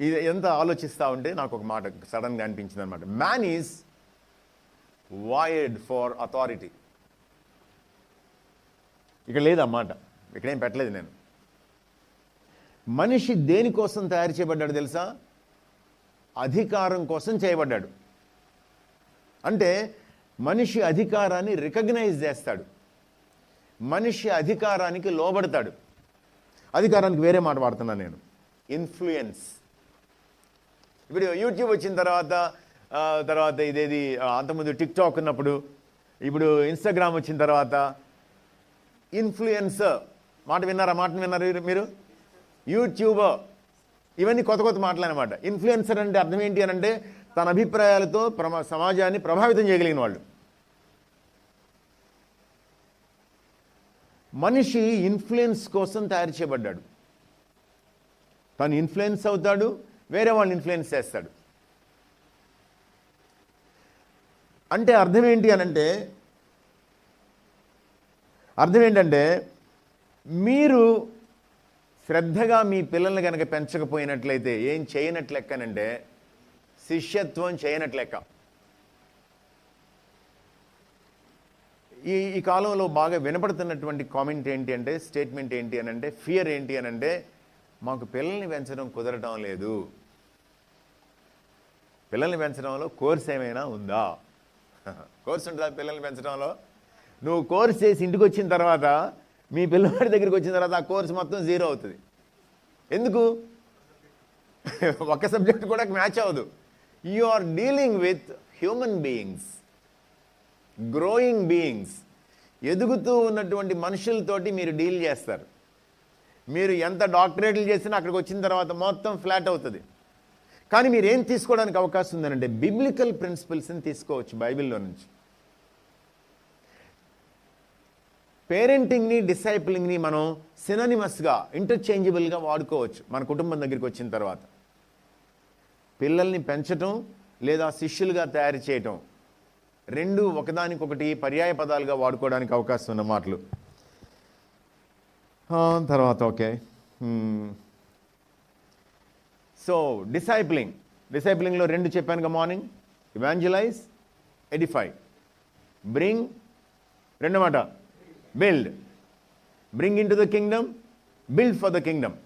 ఇది ఎంత ఆలోచిస్తూ ఉంటే నాకు ఒక మాట సడన్గా అనిపించింది అనమాట. Man is wired for authority. ఇక్కడ లేదన్నమాట, ఇక్కడేం పెట్టలేదు నేను. మనిషి దేనికోసం తయారు చేయబడ్డాడు తెలుసా? అధికారం కోసం చేయబడ్డాడు. అంటే మనిషి అధికారాన్ని రికగ్నైజ్ చేస్తాడు, మనిషి అధికారానికి లోబడతాడు. అధికారానికి వేరే మాట వాడుతున్నాను నేను, ఇన్ఫ్లుయెన్స్. ఇప్పుడు యూట్యూబ్ వచ్చిన తర్వాత ఇదేది అంతకుముందు టిక్టాక్ ఉన్నప్పుడు, ఇప్పుడు ఇన్స్టాగ్రామ్ వచ్చిన తర్వాత ఇన్ఫ్లుయెన్సర్ మాట విన్నారా? మాటను విన్నారు మీరు? యూట్యూబర్, ఇవన్నీ కొత్త కొత్త మాటలు అనమాట. ఇన్ఫ్లుయెన్సర్ అంటే అర్థం ఏంటి అని అంటే, తన అభిప్రాయాలతో సమాజాన్ని ప్రభావితం చేయగలిగిన వాళ్ళు. మనిషి ఇన్ఫ్లుయెన్స్ కోసం తయారు చేయబడ్డాడు. తను ఇన్ఫ్లుయెన్స్ అవుతాడు, వేరే వాళ్ళని ఇన్ఫ్లుయెన్స్ చేస్తాడు. అంటే అర్థం ఏంటంటే మీరు శ్రద్ధగా మీ పిల్లల్ని కనుక పెంచకపోయినట్లయితే ఏం చేయనట్లెక్కనంటే శిష్యత్వం చేయనట్లెక్క. ఈ కాలంలో బాగా వినపడుతున్నటువంటి కామెంట్ ఏంటి అంటే, స్టేట్మెంట్ ఏంటి అని అంటే, ఫియర్ ఏంటి అని అంటే, మాకు పిల్లల్ని పెంచడం కుదరటం లేదు. పిల్లల్ని పెంచడంలో కోర్స్ ఏమైనా ఉందా? కోర్స్ ఉంటుందా పిల్లల్ని పెంచడంలో? నువ్వు కోర్స్ చేసి ఇంటికి వచ్చిన తర్వాత, మీ పిల్లవాడి దగ్గరికి వచ్చిన తర్వాత ఆ కోర్స్ మొత్తం 0 అవుతుంది. ఎందుకు? ఒక్క సబ్జెక్ట్ కూడా మ్యాచ్ అవ్వదు. You are dealing with human beings, growing beings. ఎదుగుతూ ఉన్నటువంటి మనుషులతోటి మీరు డీల్ చేస్తారు. మీరు ఎంత డాక్టరేట్లు చేసినా అక్కడికి వచ్చిన తర్వాత మొత్తం ఫ్లాట్ అవుతుంది. కానీ మీరు ఏం తీసుకోవడానికి అవకాశం ఉందనంటే, బిబ్లికల్ ప్రిన్సిపల్స్ని తీసుకోవచ్చు బైబిల్లో నుంచి. పేరెంటింగ్ని, డిసైపులింగ్ని మనం సినానిమస్గా, ఇంటర్చేంజబుల్గా వాడుకోవచ్చు మన కుటుంబం దగ్గరికి వచ్చిన తర్వాత. పిల్లల్ని పెంచటం లేదా శిష్యులుగా తయారు చేయటం రెండు ఒకదానికొకటి పర్యాయ పదాలుగా వాడుకోవడానికి అవకాశం ఉన్న మాటలు. తర్వాత ఓకే, సో డిసైప్లింగ్లో 2 చెప్పానుగా మార్నింగ్. Evangelise, Edify. బ్రింగ్, రెండో మాట build. Bring in to the Kingdom, build for the Kingdom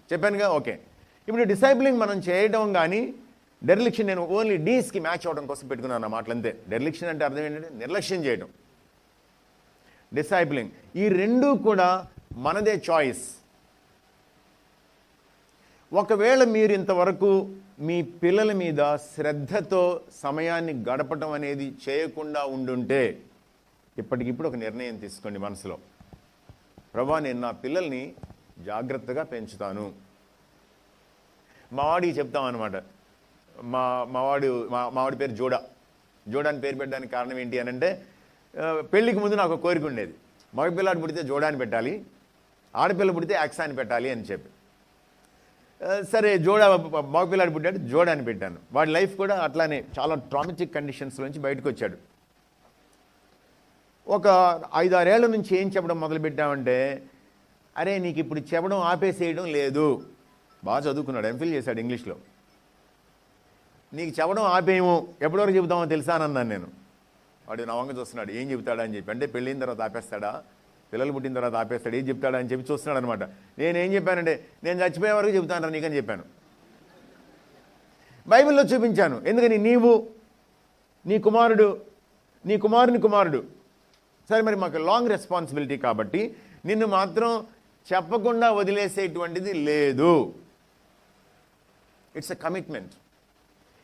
చెప్పానుగా. ఓకే, ఇప్పుడు డిసైప్లింగ్ మనం చేయడం కానీ, డెర్లిక్షన్ నేను ఓన్లీ డీస్కి మ్యాచ్ అవడం కోసం పెట్టుకున్నాను ఆ మాటలు అంతే. డెర్లిక్షన్ అంటే అర్థం ఏంటంటే నిర్లక్ష్యం చేయడం. డిసైప్లింగ్, ఈ 2 కూడా మనదే చాయిస్. ఒకవేళ మీరు ఇంతవరకు మీ పిల్లల మీద శ్రద్ధతో సమయాన్ని గడపడం అనేది చేయకుండా ఉండుంటే, ఇప్పటికిప్పుడు ఒక నిర్ణయం తీసుకోండి మనసులో. ప్రభా, నేను నా పిల్లల్ని జాగ్రత్తగా పెంచుతాను. మావాడికి చెప్తామన్నమాట. మావాడి పేరు జోడా. జోడాన్ పేరు పెట్టడానికి కారణం ఏంటి అని అంటే, పెళ్ళికి ముందు నాకు ఒక కోరిక ఉండేది, మగపిల్లాడు పుడితే జోడాని పెట్టాలి, ఆడపిల్ల పుడితే యాక్సాని పెట్టాలి అని చెప్పి. సరే మగపిల్లాడు పుట్టాడు, జోడాని పెట్టాను. వాడి లైఫ్ కూడా అట్లానే చాలా ట్రామాటిక్ కండిషన్స్ నుంచి బయటకు వచ్చాడు. ఒక 5-6 ఏళ్ల నుంచి ఏం చెప్పడం మొదలుపెట్టామంటే, అరే నీకు ఇప్పుడు చెప్పడం ఆపేసేయడం లేదు, బాగా చదువుకున్నాడు, ఎంఫిల్ చేశాడు ఇంగ్లీష్లో, నీకు చెప్పడం ఆపేయము, ఎప్పటివరకు చెబుతామో తెలుసా అని అన్నాను నేను. వాడు నా వంక చూస్తున్నాడు, ఏం చెబుతాడా అని చెప్పి. అంటే పెళ్ళిన తర్వాత ఆపేస్తాడా, పిల్లలు పుట్టిన తర్వాత ఆపేస్తాడు, ఏం చెప్తాడా అని చెప్పి చూస్తున్నాడు అనమాట. నేనేం చెప్పానంటే, నేను చచ్చిపోయే వరకు చెబుతాను నీకని చెప్పాను. బైబిల్లో చూపించాను. ఎందుకని, నీవు నీ కుమారుని కుమారుడు. సరే, మరి మాకు లాంగ్ రెస్పాన్సిబిలిటీ కాబట్టి నిన్ను మాత్రం చెప్పకుండా వదిలేసేటువంటిది లేదు. It's a commitment.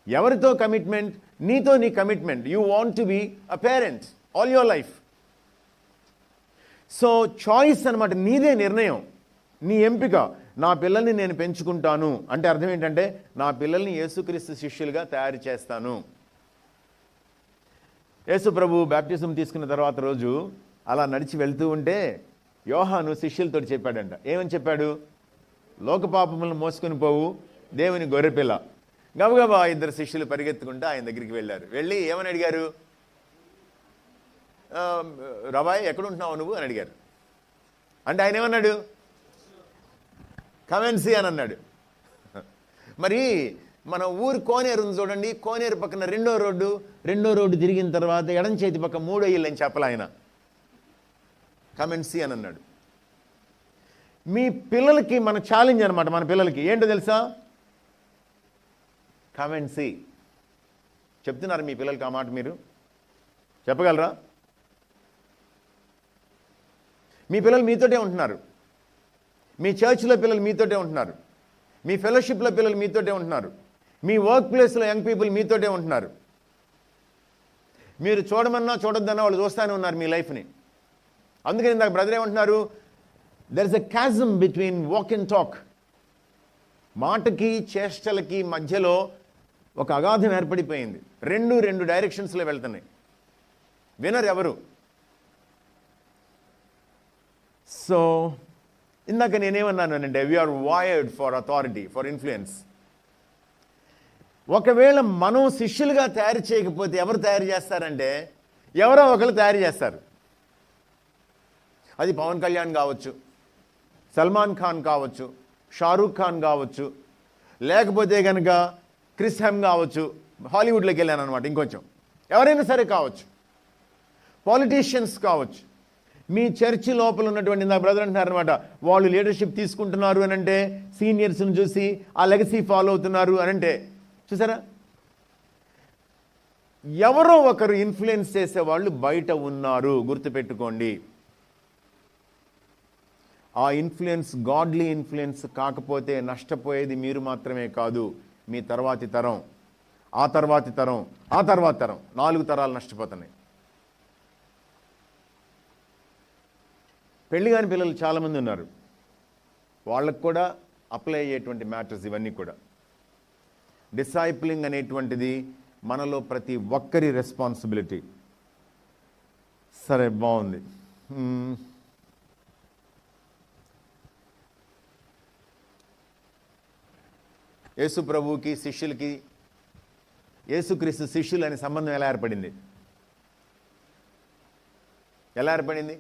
ఎవరితో కమిట్మెంట్? నీతో నీ commitment. You want to be a parent all your life. So choice అనమాట, నీదే నిర్ణయం, నీ ఎంపిక. నా పిల్లల్ని నేను పెంచుకుంటాను అంటే అర్థం ఏంటంటే, నా పిల్లల్ని యేసుక్రీస్తు శిష్యులుగా తయారు చేస్తాను. యేసు ప్రభు బ్యాప్టిజం తీసుకున్న తర్వాత రోజు అలా నడిచి వెళ్తూ ఉంటే యోహాను శిష్యులతో చెప్పాడంట. ఏమని చెప్పాడు? లోక పాపములను మోసుకొని పోవు దేవుని గొర్రెపిల్ల. గబగబా 2 శిష్యులు పరిగెత్తుకుంటూ ఆయన దగ్గరికి వెళ్ళారు. వెళ్ళి ఏమని అడిగారు? రబాయ్ ఎక్కడుంటున్నావు నువ్వు అని అడిగారు. అంటే ఆయన ఏమన్నాడు? కమెన్సీ అని అన్నాడు. మరి మన ఊరు కోనేరు ఉంది చూడండి, కోనేరు పక్కన రెండో రోడ్డు తిరిగిన తర్వాత ఎడం చేతి పక్క 3వ ఇల్లు అని చెప్పలే ఆయన, కమెన్సీ అని అన్నాడు. మీ పిల్లలకి మన ఛాలెంజ్ అనమాట, మన పిల్లలకి ఏంటో తెలుసా? కమెన్సీ. చెప్తున్నారు మీ పిల్లలకి ఆ మాట? మీరు చెప్పగలరా? మీ పిల్లలు మీతోటే ఉంటున్నారు, మీ చర్చ్లో పిల్లలు మీతోటే ఉంటున్నారు, మీ ఫెలోషిప్లో పిల్లలు మీతోటే ఉంటున్నారు, మీ వర్క్ ప్లేస్లో యంగ్ పీపుల్ మీతోటే ఉంటున్నారు. మీరు చూడమన్నా చూడొద్దన్నా వాళ్ళు చూస్తూనే ఉన్నారు మీ లైఫ్ని. అందుకని ఇందాక బ్రదర్ ఏమంటున్నారు? There is a chasm between walk and talk. మాటకి చేష్టలకి మధ్యలో ఒక అగాధం ఏర్పడిపోయింది. రెండు డైరెక్షన్స్లో వెళ్తున్నాయి. వినర్ ఎవరు? సో ఇందాక నేనేమన్నాను అంటే, we are wired for authority, for influence. ఒకవేళ మనం శిష్యులుగా తయారు చేయకపోతే ఎవరు తయారు చేస్తారంటే, ఎవరో ఒకరు తయారు చేస్తారు. అది పవన్ కళ్యాణ్ కావచ్చు, సల్మాన్ ఖాన్ కావచ్చు, షారూక్ ఖాన్ కావచ్చు, లేకపోతే కనుక క్రిస్ హెమ్ కావచ్చు, హాలీవుడ్లోకి వెళ్ళాను అనమాట, ఇంకొంచెం ఎవరైనా సరే కావచ్చు, పాలిటీషియన్స్ కావచ్చు. మీ చర్చి లోపల ఉన్నటువంటి నా బ్రదర్ అంటున్నారు అనమాట, వాళ్ళు లీడర్షిప్ తీసుకుంటున్నారు అని అంటే, సీనియర్స్ని చూసి ఆ లెగసీ ఫాలో అవుతున్నారు అని అంటే, చూసారా, ఎవరో ఒకరు ఇన్ఫ్లుయెన్స్ చేసేవాళ్ళు బయట ఉన్నారు, గుర్తుపెట్టుకోండి. ఆ ఇన్ఫ్లుయెన్స్ గాడ్లీ ఇన్ఫ్లుయెన్స్ కాకపోతే నష్టపోయేది మీరు మాత్రమే కాదు, మీ తర్వాతి తరం, ఆ తర్వాతి తరం, ఆ తర్వాత తరం, 4 తరాలు నష్టపోతున్నాయి. పెళ్లి కాని పిల్లలు చాలామంది ఉన్నారు, వాళ్ళకు కూడా అప్లై అయ్యేటువంటి మ్యాటర్స్ ఇవన్నీ కూడా. డిసైప్లింగ్ అనేటువంటిది మనలో ప్రతి ఒక్కరి రెస్పాన్సిబిలిటీ. సరే, బాగుంది. యేసు ప్రభువుకి శిష్యులకి, యేసుక్రీస్తు శిష్యులు అనే సంబంధం ఎలా ఏర్పడింది? ఎలా ఏర్పడింది?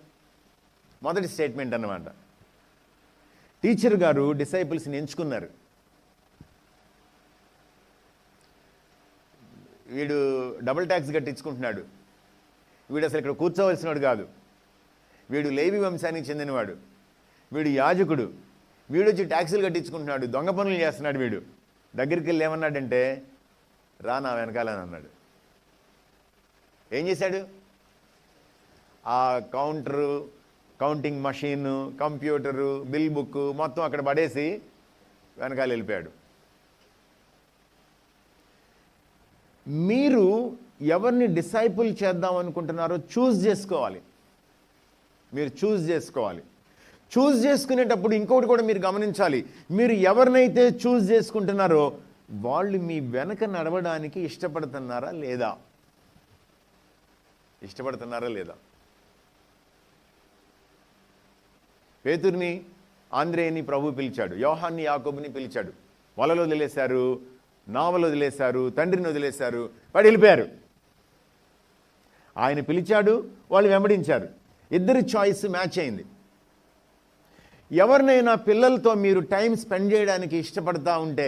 మొదటి స్టేట్మెంట్ అన్నమాట. టీచర్ గారు డిసైపుల్స్ని ఎంచుకున్నారు. వీడు డబుల్ ట్యాక్స్ కట్టించుకుంటున్నాడు, వీడు అసలు ఇక్కడ కూర్చోవలసినవాడు కాదు, వీడు లేవి వంశానికి చెందినవాడు, వీడు యాజకుడు, వీడు వచ్చి ట్యాక్సీలు కట్టించుకుంటున్నాడు, దొంగ పనులు చేస్తున్నాడు. వీడు దగ్గరికి వెళ్ళి ఏమన్నాడంటే, రా నా వెనకాలని అన్నాడు. ఏం చేశాడు? ఆ కౌంటింగ్ మషీను, కంప్యూటరు, బిల్ బుక్ మొత్తం అక్కడ పడేసి వెనకాల వెళ్ళిపోయాడు. మీరు ఎవరిని డిసైపుల్ చేద్దాం అనుకుంటున్నారో చూస్ చేసుకోవాలి. మీరు చూస్ చేసుకోవాలి. చూస్ చేసుకునేటప్పుడు ఇంకొకటి కూడా మీరు గమనించాలి. మీరు ఎవరినైతే చూస్ చేసుకుంటున్నారో వాళ్ళు మీ వెనక నడవడానికి ఇష్టపడుతున్నారా లేదా? ఇష్టపడుతున్నారా లేదా? పేతుర్ని, ఆంద్రేయని ప్రభు పిలిచాడు, యోహాన్ని, యాకోబుని పిలిచాడు. వలలో వదిలేశారు, నావలు వదిలేశారు, తండ్రిని వదిలేశారు, వాడు వెళ్ళిపోయారు. ఆయన పిలిచాడు, వాళ్ళు వెంబడించారు. ఇద్దరి చాయిస్ మ్యాచ్ అయింది. ఎవరినైనా పిల్లలతో మీరు టైం స్పెండ్ చేయడానికి ఇష్టపడతా ఉంటే,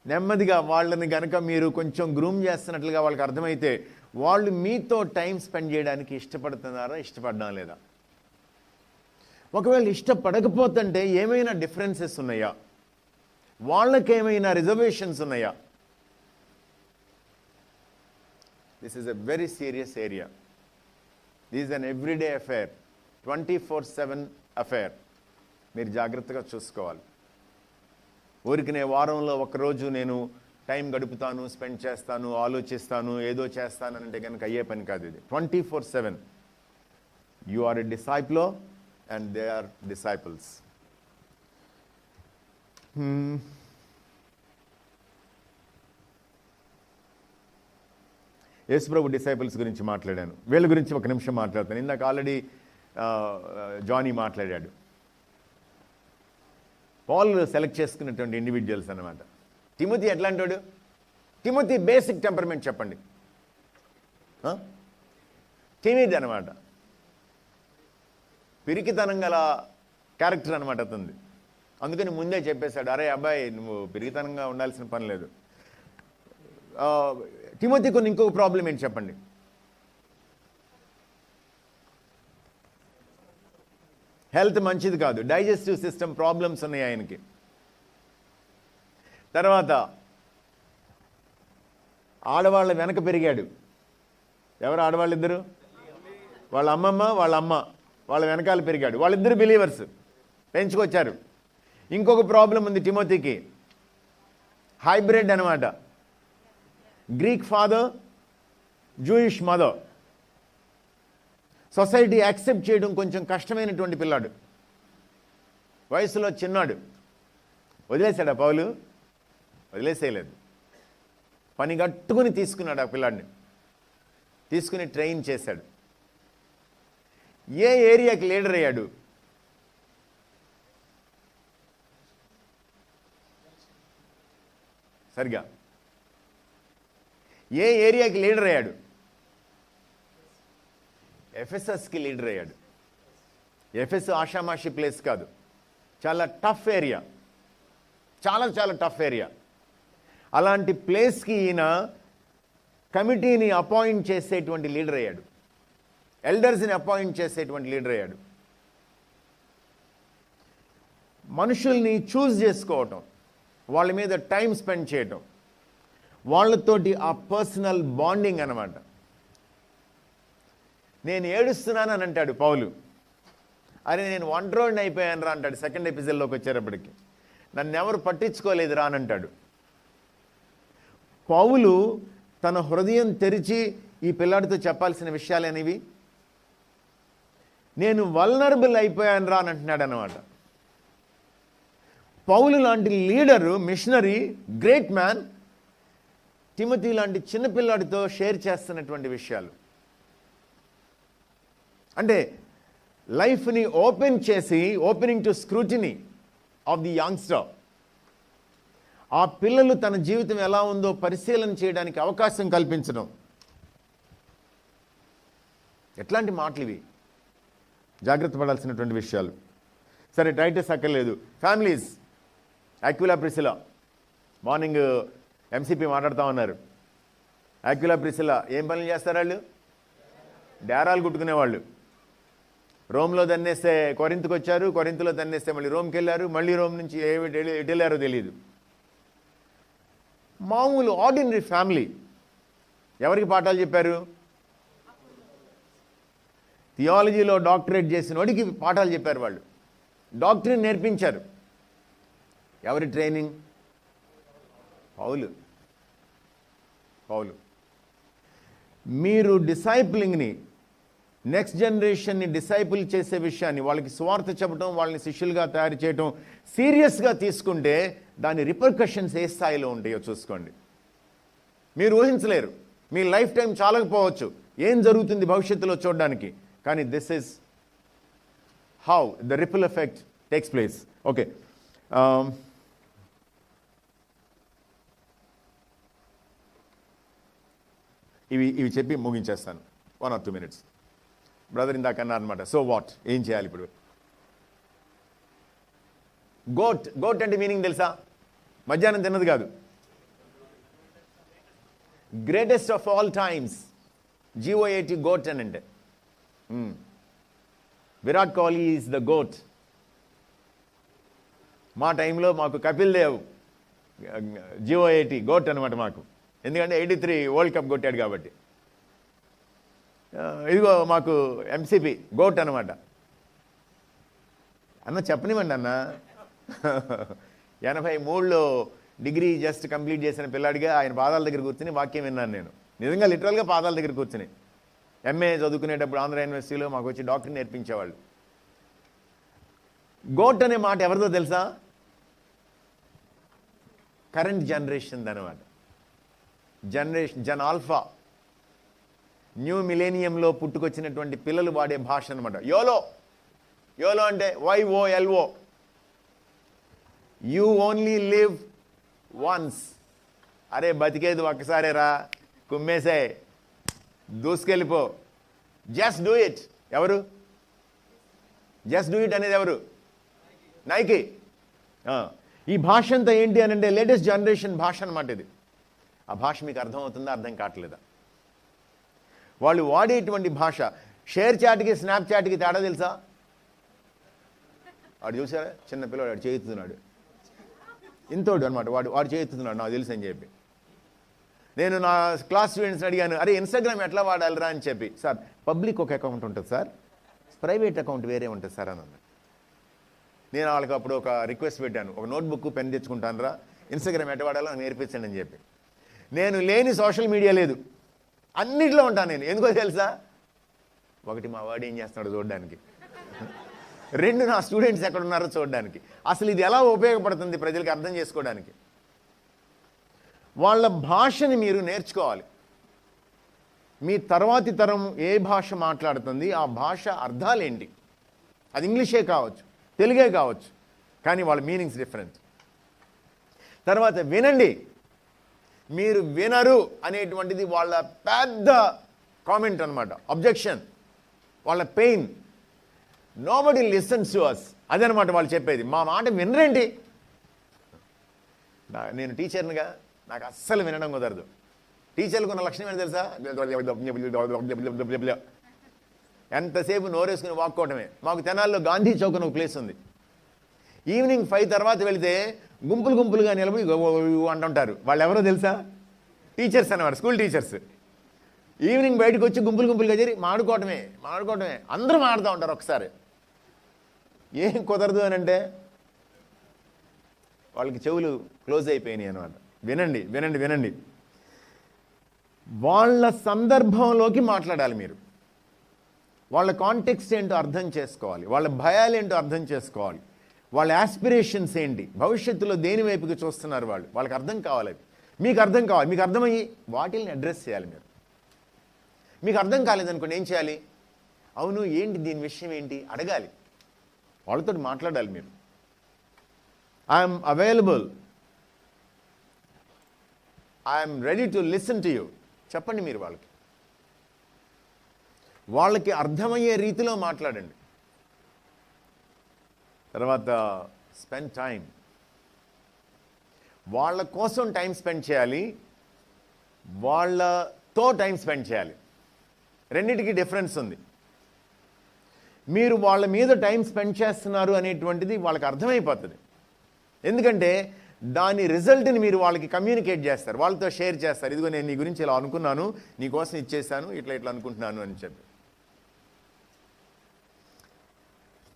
నెమ్మదిగా వాళ్ళని గనక మీరు కొంచెం గ్రూమ్ చేస్తున్నట్లుగా వాళ్ళకి అర్థమైతే, వాళ్ళు మీతో టైం స్పెండ్ చేయడానికి ఇష్టపడుతున్నారా, ఇష్టపడడం లేదా? ఒకవేళ ఇష్టపడకపోతుంటే ఏమైనా డిఫరెన్సెస్ ఉన్నాయా? వాళ్ళకేమైనా రిజర్వేషన్స్ ఉన్నాయా? This is a very serious area. This is an everyday affair, 24/7 affair. మీరు జాగ్రత్తగా చూసుకోవాలి. ఊరికినే వారంలో ఒకరోజు నేను టైం గడుపుతాను, స్పెండ్ చేస్తాను, ఆలోచిస్తాను, ఏదో చేస్తానంటే కనుక అయ్యే పని కాదు ఇది. 24/7 you are a disciple and they are disciples. యేసుప్రభు డిసైపుల్స్ గురించి మాట్లాడాను. వీళ్ళ గురించి ఒక నిమిషం మాట్లాడతాను. ఇందాక ఆల్రెడీ జానీ మాట్లాడాడు. పౌల్ సెలెక్ట్ చేసుకున్నటువంటి ఇండివిజువల్స్ అన్నమాట. తిమోతి ఎట్లాంటాడు? తిమోతి బేసిక్ టెంపర్మెంట్ చెప్పండి. తిమిడ్ అనమాట, పిరికితనం గల క్యారెక్టర్ అనమాట అతనిది. అందుకని ముందే చెప్పేశాడు, అరే అబ్బాయి నువ్వు పిరికితనంగా ఉండాల్సిన పని లేదు. తిమోతి కొన్ని ఇంకొక ప్రాబ్లం ఏంటి చెప్పండి? హెల్త్ మంచిది కాదు, డైజెస్టివ్ సిస్టమ్ ప్రాబ్లమ్స్ ఉన్నాయి ఆయనకి. తర్వాత ఆడవాళ్ళ వెనక పెరిగాడు. ఎవరు ఆడవాళ్ళిద్దరు? వాళ్ళ అమ్మమ్మ, వాళ్ళ అమ్మ, వాళ్ళ వెనకాల పెరిగాడు. వాళ్ళిద్దరు బిలీవర్స్, పెంచుకొచ్చారు. ఇంకొక ప్రాబ్లం ఉంది తిమోతికి, హైబ్రిడ్ అనమాట. Greek father, Jewish mother. Society accept చేయడం కొంచెం కష్టమైనటువంటి పిల్లాడు, వయసులో చిన్నాడు. వదిలేశాడు పౌలు? వదిలేసేయలేదు. పని గట్టుకుని తీసుకున్నాడు ఆ పిల్లాడిని, తీసుకుని ట్రైన్ చేశాడు. ఏ ఏరియాకి లీడర్ అయ్యాడు? సరిగా ఏ ఏరియాకి లీడర్ అయ్యాడు? ఎఫెసస్కి లీడర్ అయ్యాడు. ఎఫెస్ ఆషామాషి ప్లేస్ కాదు, చాలా టఫ్ ఏరియా, చాలా చాలా టఫ్ ఏరియా. అలాంటి ప్లేస్కి ఈయన కమిటీని అపాయింట్ చేసేటువంటి లీడర్ అయ్యాడు, ఎల్డర్స్ని అపాయింట్ చేసేటువంటి లీడర్ అయ్యాడు. మనుషుల్ని చూస్ చేసుకోవటం, వాళ్ళ మీద టైం స్పెండ్ చేయటం, వాళ్ళతోటి ఆ పర్సనల్ బాండింగ్ అన్నమాట. నేను ఏడుస్తున్నాను అని అంటాడు పౌలు. అరే నేను ఒంటరోడిని అయిపోయాను రా అంటాడు సెకండ్ ఎపిసోడ్లోకి వచ్చేటప్పటికి. నన్ను ఎవరు పట్టించుకోలేదు రా అని అంటాడు. పౌలు తన హృదయం తెరిచి ఈ పిల్లాడితో చెప్పాల్సిన విషయాలనేవి. నేను వల్నరబుల్ అయిపోయాను రా అని అంటున్నాడు అన్నమాట. పౌలు లాంటి leader, missionary, great man Timothy లాంటి చిన్నపిల్లాడితో షేర్ చేస్తున్నటువంటి విషయాలు. అంటే లైఫ్ని ఓపెన్ చేసి, opening to scrutiny of the youngster. ఆ పిల్లలు తన జీవితం ఎలా ఉందో పరిశీలన చేయడానికి అవకాశం కల్పించడం. ఎట్లాంటి మాటలు ఇవి? జాగ్రత్త పడాల్సినటువంటి విషయాలు. సరే, టైటస్ అక్కర్లేదు. Families, Aquila Priscilla. Morning MCP మాట్లాడుతూ ఉన్నారు. ఆక్విలా ప్రిసిలా ఏం పనులు చేస్తారు వాళ్ళు? డేరాలు కుట్టుకునేవాళ్ళు. రోమ్లో తన్నేస్తే కొరింతకు వచ్చారు, కొరింతలో తన్నేస్తే మళ్ళీ రోమ్కి వెళ్ళారు, మళ్ళీ రోమ్ నుంచి ఎటు వెళ్ళారో తెలియదు. మామూలు ఆర్డినరీ ఫ్యామిలీ. ఎవరికి పాఠాలు చెప్పారు? థియాలజీలో డాక్టరేట్ చేసిన వాడికి పాఠాలు చెప్పారు వాళ్ళు. డాక్టరీని నేర్పించారు. ఎవరి ట్రైనింగ్? పౌలు. మీరు డిసైపులింగ్ని, నెక్స్ట్ జనరేషన్ని డిసైపుల్ చేసే విషయాన్ని, వాళ్ళకి స్వార్థ చెప్పడం, వాళ్ళని శిష్యులుగా తయారు చేయడం సీరియస్గా తీసుకుంటే దాని రిపర్కషన్స్ ఏ స్థాయిలో ఉంటాయో చూసుకోండి. మీరు ఊహించలేరు. మీ లైఫ్ టైం చాలకపోవచ్చు, ఏం జరుగుతుంది భవిష్యత్తులో చూడడానికి. కానీ this is how the ripple effect takes place. Okay, ఇవి చెప్పి ముగించేస్తాను. 1 or 2 minutes. బ్రదర్ ఇందాక అన్నారు అనమాట, సో వాట్, ఏం చేయాలి ఇప్పుడు? గోట్ అంటే మీనింగ్ తెలుసా? మధ్యాహ్నం తిన్నది కాదు. Greatest of all times, GOAT, GOAT అని అంటే. Virat Kohli is the GOAT. మా టైంలో మాకు కపిల్ దేవ్ GOAT, గోట్ అనమాట మాకు. ఎందుకంటే 83 వరల్డ్ కప్ కొట్టాడు కాబట్టి. ఇదిగో మాకు MCP గోట్ అనమాట. అన్న చెప్పనివ్వండి అన్న. 83లో డిగ్రీ జస్ట్ కంప్లీట్ చేసిన పిల్లాడిగా ఆయన పాదాల దగ్గర కూర్చుని వాక్యం విన్నాను నేను. నిజంగా లిటరల్గా పాదాల దగ్గర కూర్చుని. MA చదువుకునేటప్పుడు ఆంధ్ర యూనివర్సిటీలో మాకు వచ్చి డాక్టర్ నేర్పించేవాళ్ళు. గోట్ అనే మాట ఎవరిదో తెలుసా? కరెంట్ జనరేషన్ అనమాట. జన్ ఆల్ఫా, న్యూ మిలేనియంలో పుట్టుకొచ్చినటువంటి పిల్లలు వాడే భాష అనమాట. యోలో అంటే YOLO, you only live once. అరే బతికేది ఒక్కసారే రా, కుమ్మేసే, దూసుకెళ్ళిపో, జస్ట్ డూ ఇట్. ఎవరు జస్ట్ డూ ఇట్ అనేది? ఎవరు? నైకి. ఈ భాష అంతా ఏంటి అని అంటే లేటెస్ట్ జనరేషన్ భాష అనమాట ఇది. ఆ భాష మీకు అర్థం అవుతుందా, అర్థం కావట్లేదా? వాళ్ళు వాడేటువంటి భాష. షేర్ చాట్కి స్నాప్ చాట్కి తేడా తెలుసా? వాడు చూసారా, చిన్న పిల్లవాడు వాడు చేయిస్తున్నాడు, ఇంతోడు అనమాట, వాడు చేయిస్తున్నాడు నాకు తెలుసు అని చెప్పి. నేను నా క్లాస్ స్టూడెంట్స్ని అడిగాను, అరే ఇన్స్టాగ్రామ్ ఎట్లా వాడాలిరా అని చెప్పి. సార్ పబ్లిక్ ఒక అకౌంట్ ఉంటుంది సార్, ప్రైవేట్ అకౌంట్ వేరే ఉంటుంది సార్ అని అన్నాడు. నేను వాళ్ళకి అప్పుడు ఒక రిక్వెస్ట్ పెట్టాను, ఒక నోట్బుక్ పెన్ తెచ్చుకుంటాను రా, ఇన్స్టాగ్రామ్ ఎట్లా వాడాలో నాకు నేర్పించండి అని చెప్పి. నేను లేని సోషల్ మీడియా లేదు, అన్నిట్లో ఉంటాను నేను. ఎందుకో తెలుసా? 1 మా వాడు ఏం చేస్తున్నాడు చూడడానికి, 2 నా స్టూడెంట్స్ ఎక్కడ ఉన్నారో చూడడానికి. అసలు ఇది ఎలా ఉపయోగపడుతుంది ప్రజలకు అర్థం చేసుకోవడానికి. వాళ్ళ భాషని మీరు నేర్చుకోవాలి. మీ తర్వాతి తరం ఏ భాష మాట్లాడుతుంది, ఆ భాష అర్థాలేంటి. అది ఇంగ్లీషే కావచ్చు, తెలుగే కావచ్చు, కానీ వాళ్ళ మీనింగ్స్ డిఫరెంట్. తర్వాత వినండి. మీరు వినరు అనేటువంటిది వాళ్ళ పెద్ద కామెంట్ అనమాట, అబ్జెక్షన్, వాళ్ళ pain. Nobody listens to us, అదనమాట వాళ్ళు చెప్పేది. మా మాట వినరేంటి? నేను టీచర్నిగా నాకు అస్సలు వినడం కుదరదు. టీచర్లకు ఉన్న లక్షణం ఏంటి తెలుసా? ఎంతసేపు నోరేసుకుని వాక్కోవటమే. మాకు తెనాల్లో గాంధీ చౌక్ అని ఒక ప్లేస్ ఉంది. ఈవినింగ్ 5 తర్వాత వెళితే గుంపులుగా నిలబడి అంటుంటారు. వాళ్ళు ఎవరో తెలుసా? టీచర్స్ అన్నమాట, స్కూల్ టీచర్స్. ఈవినింగ్ బయటకు వచ్చి గుంపులుగా చేరి మాడుకోవటమే. అందరూ మాడుతూ ఉంటారు ఒకసారి. ఏం కుదరదు అని అంటే వాళ్ళకి చెవులు క్లోజ్ అయిపోయినాయి అనమాట. వినండి. వాళ్ళ సందర్భంలోకి మాట్లాడాలి మీరు. వాళ్ళ కాంటెక్స్ట్ ఏంటో అర్థం చేసుకోవాలి, వాళ్ళ భయాలు ఏంటో అర్థం చేసుకోవాలి, వాళ్ళ ఆస్పిరేషన్స్ ఏంటి, భవిష్యత్తులో దేని వైపుకి చూస్తున్నారు వాళ్ళకి అర్థం కావాలి. మీకు అర్థం కావాలి. మీకు అర్థమయ్యి వాటిని అడ్రస్ చేయాలి మీరు. మీకు అర్థం కాలేదనుకోండి ఏం చేయాలి? అవును ఏంటి దీని విషయం ఏంటి అడగాలి, వాళ్ళతో మాట్లాడాలి మీరు. I'm available, I'm ready to listen to you చెప్పండి మీరు వాళ్ళకి అర్థమయ్యే రీతిలో మాట్లాడండి. తర్వాత స్పెండ్ టైం. వాళ్ళ కోసం టైం స్పెండ్ చేయాలి, వాళ్ళతో టైం స్పెండ్ చేయాలి. రెండింటికి డిఫరెన్స్ ఉంది. మీరు వాళ్ళ మీద టైం స్పెండ్ చేస్తున్నారు అనేటువంటిది వాళ్ళకి అర్థమైపోతుంది. ఎందుకంటే దాని రిజల్ట్ని మీరు వాళ్ళకి కమ్యూనికేట్ చేస్తారు, వాళ్ళతో షేర్ చేస్తారు. ఇదిగో నేను నీ గురించి ఇలా అనుకున్నాను, నీ కోసం ఇచ్చేసాను, ఇట్లా అనుకుంటున్నాను అని చెప్పి.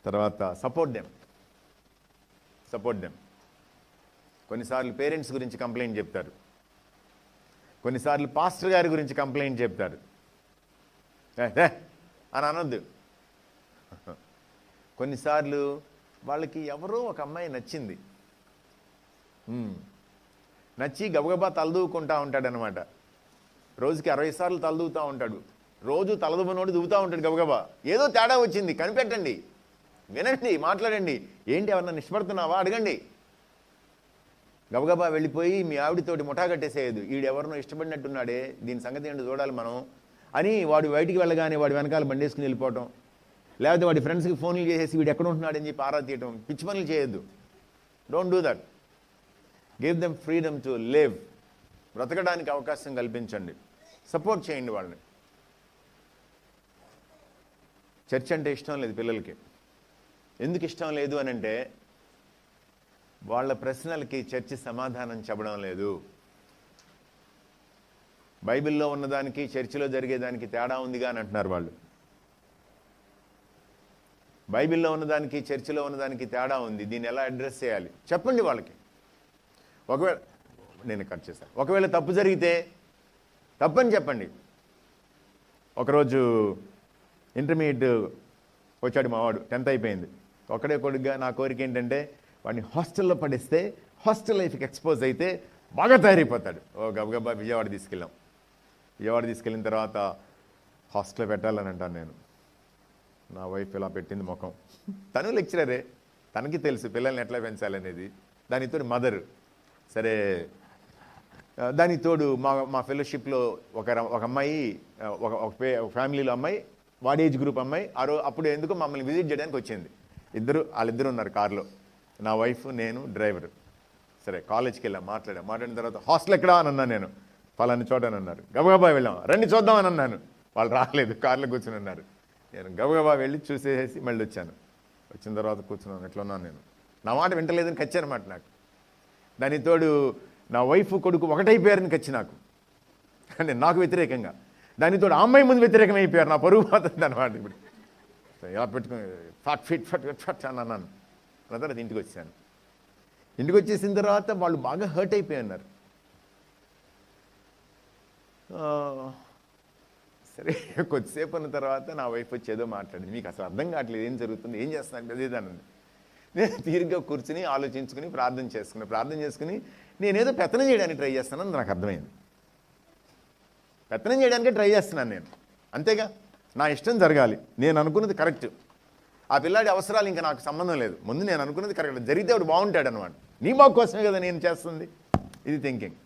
తర్వాత సపోర్ట్ దెమ్. కొన్నిసార్లు పేరెంట్స్ గురించి కంప్లైంట్ చెప్తారు, కొన్నిసార్లు పాస్టర్ గారి గురించి కంప్లైంట్ చెప్తారు. అని అనొద్దు. కొన్నిసార్లు వాళ్ళకి ఎవరో ఒక అమ్మాయి నచ్చింది, నచ్చి గబగబా తలదూకుంటా ఉంటాడనమాట. రోజుకి 60 సార్లు తలదూతూ ఉంటాడు రోజు తలదుబనోడు దువ్వుతూ ఉంటాడు గబగబా. ఏదో తేడా వచ్చింది, కనిపెట్టండి, వినండి, మాట్లాడండి. ఏంటి ఎవరన్నా నిష్పడుతున్నావా అడగండి. గబగబా వెళ్ళిపోయి మీ ఆవిడతోటి ముఠా కట్టేసేయదు. వీడెవరినో ఇష్టపడినట్టున్నాడే, దీని సంగతి ఏంటో చూడాలి మనం అని వాడు బయటికి వెళ్ళగానే వాడి వెనకాల బండేసుకుని వెళ్ళిపోవటం, లేకపోతే వాడి ఫ్రెండ్స్కి ఫోన్లు చేసేసి వీడు ఎక్కడ ఉంటున్నాడని చెప్పి ఆరా తీయటం, పిచ్చి పనులు చేయొద్దు. Don't do that. Give them freedom to live. బ్రతకడానికి అవకాశం కల్పించండి, సపోర్ట్ చేయండి వాళ్ళని. చర్చ్ అంటే ఇష్టం లేదు పిల్లలకి. ఎందుకు ఇష్టం లేదు అని అంటే వాళ్ళ ప్రశ్నలకి చర్చి సమాధానం చెప్పడం లేదు. బైబిల్లో ఉన్నదానికి చర్చిలో జరిగేదానికి తేడా ఉందిగా అని అంటున్నారు వాళ్ళు. బైబిల్లో ఉన్నదానికి చర్చిలో ఉన్నదానికి తేడా ఉంది, దీన్ని ఎలా అడ్రస్ చేయాలి చెప్పండి వాళ్ళకి. ఒకవేళ నేను కట్ చేశాను, ఒకవేళ తప్పు జరిగితే తప్పని చెప్పండి. ఒకరోజు ఇంటర్మీడియట్ వచ్చాడు మావాడు, 10th అయిపోయింది. ఒక్కడే కొడుగ్గా నా కోరిక ఏంటంటే వాడిని హాస్టల్లో పడేస్తే హాస్టల్ లైఫ్కి ఎక్స్పోజ్ అయితే బాగా తయారైపోతాడు. గబగబా విజయవాడ తీసుకెళ్ళాం. విజయవాడ తీసుకెళ్ళిన తర్వాత హాస్టల్లో పెట్టాలని అంటాను నేను. నా వైఫ్ ఇలా పెట్టింది ముఖం. తను లెక్చరరే, తనకి తెలుసు పిల్లల్ని ఎట్లా పెంచాలనేది. దానితో మదర్ సరే, దానికి తోడు మా ఫెలోషిప్లో ఒక అమ్మాయి, ఒక ఫ్యామిలీలో అమ్మాయి, వాడి ఏజ్ గ్రూప్ అమ్మాయి అప్పుడు ఎందుకు మమ్మల్ని విజిట్ చేయడానికి వచ్చింది. వాళ్ళిద్దరు ఉన్నారు కార్లో, నా వైఫ్, నేను, డ్రైవర్. సరే కాలేజ్కి వెళ్ళాం, మాట్లాడిన తర్వాత హాస్టల్ ఎక్కడా అని అన్నాను నేను. పలాని చోట అని అన్నారు. గబగబా వెళ్ళాం, రండి చూద్దాం అని అన్నాను. వాళ్ళు రాలేదు, కార్లో కూర్చుని ఉన్నారు. నేను గబగబా వెళ్ళి చూసేసి మళ్ళీ వచ్చాను. వచ్చిన తర్వాత కూర్చున్నాను, ఎట్లా ఉన్నాను నేను. నా మాట వింటలేదని ఖచ్చి అనమాట నాకు. దానికి తోడు నా వైఫ్ కొడుకు ఒకటైపోయారని ఖచ్చి నాకు, అంటే నాకు వ్యతిరేకంగా. దానికి తోడు ఆ అమ్మాయి ముందు వ్యతిరేకం అయిపోయారు, నా పరుగు పోతుంది అనమాట. ఇప్పుడు ఎలా పెట్టుకుని ఫట్ అని అన్నాను. అన్న తర్వాత ఇంటికి వచ్చాను. ఇంటికి వచ్చేసిన తర్వాత వాళ్ళు బాగా హర్ట్ అయిపోయినారు. సరే కొద్దిసేపు అన్న తర్వాత నా వైఫ్ వచ్చి ఏదో మాట్లాడింది. మీకు అసలు అర్థం కావట్లేదు ఏం జరుగుతుంది, ఏం చేస్తున్నాను అదే దానండి. నేను తీరిగ్గా కూర్చుని ఆలోచించుకుని ప్రార్థన చేసుకుని నేనేదో పెత్తనం చేయడానికి ట్రై చేస్తానని నాకు అర్థమైంది. పెత్తనం చేయడానికే ట్రై చేస్తున్నాను నేను, అంతేగా. నా ఇష్టం జరగాలి, నేను అనుకున్నది కరెక్ట్. ఆ పిల్లాడి అవసరాలు ఇంకా నాకు సంబంధం లేదు. ముందు నేను అనుకున్నది కరెక్ట్ జరిగితే వాడు బాగుంటాడు అనమాట. నీ బాగు కోసమే కదా నేను చేస్తుంది, ఇది థింకింగ్.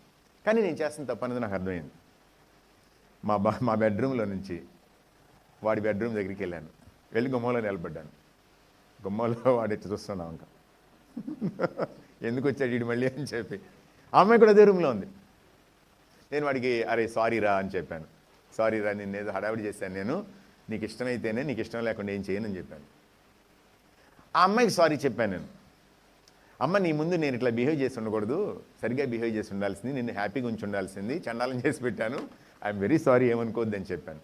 కానీ నేను చేస్తుంది తప్పనేది నాకు అర్థమైంది. మా బెడ్రూమ్లో నుంచి వాడి బెడ్రూమ్ దగ్గరికి వెళ్ళాను. వెళ్ళి గుమ్మంలో నిలబడ్డాను. గుమ్మంలో వాడు ఎత్తి చూస్తున్నాం ఇంకా ఎందుకు వచ్చాడు వీడు మళ్ళీ అని చెప్పి. ఆ అమ్మాయి కూడా అదే రూమ్లో ఉంది. నేను వాడికి అరే సారీ రా అని చెప్పాను. సారీ రా, నేను ఏదో హడావిడి చేశాను, నేను నీకు ఇష్టమైతేనే, నీకు ఇష్టం లేకుండా ఏం చేయను అని చెప్పాను. ఆ అమ్మాయికి సారీ చెప్పాను నేను. అమ్మ నీ ముందు నేను ఇట్లా బిహేవ్ చేసి ఉండకూడదు, సరిగ్గా బిహేవ్ చేసి ఉండాల్సింది, నిన్ను హ్యాపీగా ఉంచి ఉండాల్సింది, చండాలం చేసి పెట్టాను, ఐఎమ్ వెరీ సారీ, ఏమనుకోవద్దు అని చెప్పాను.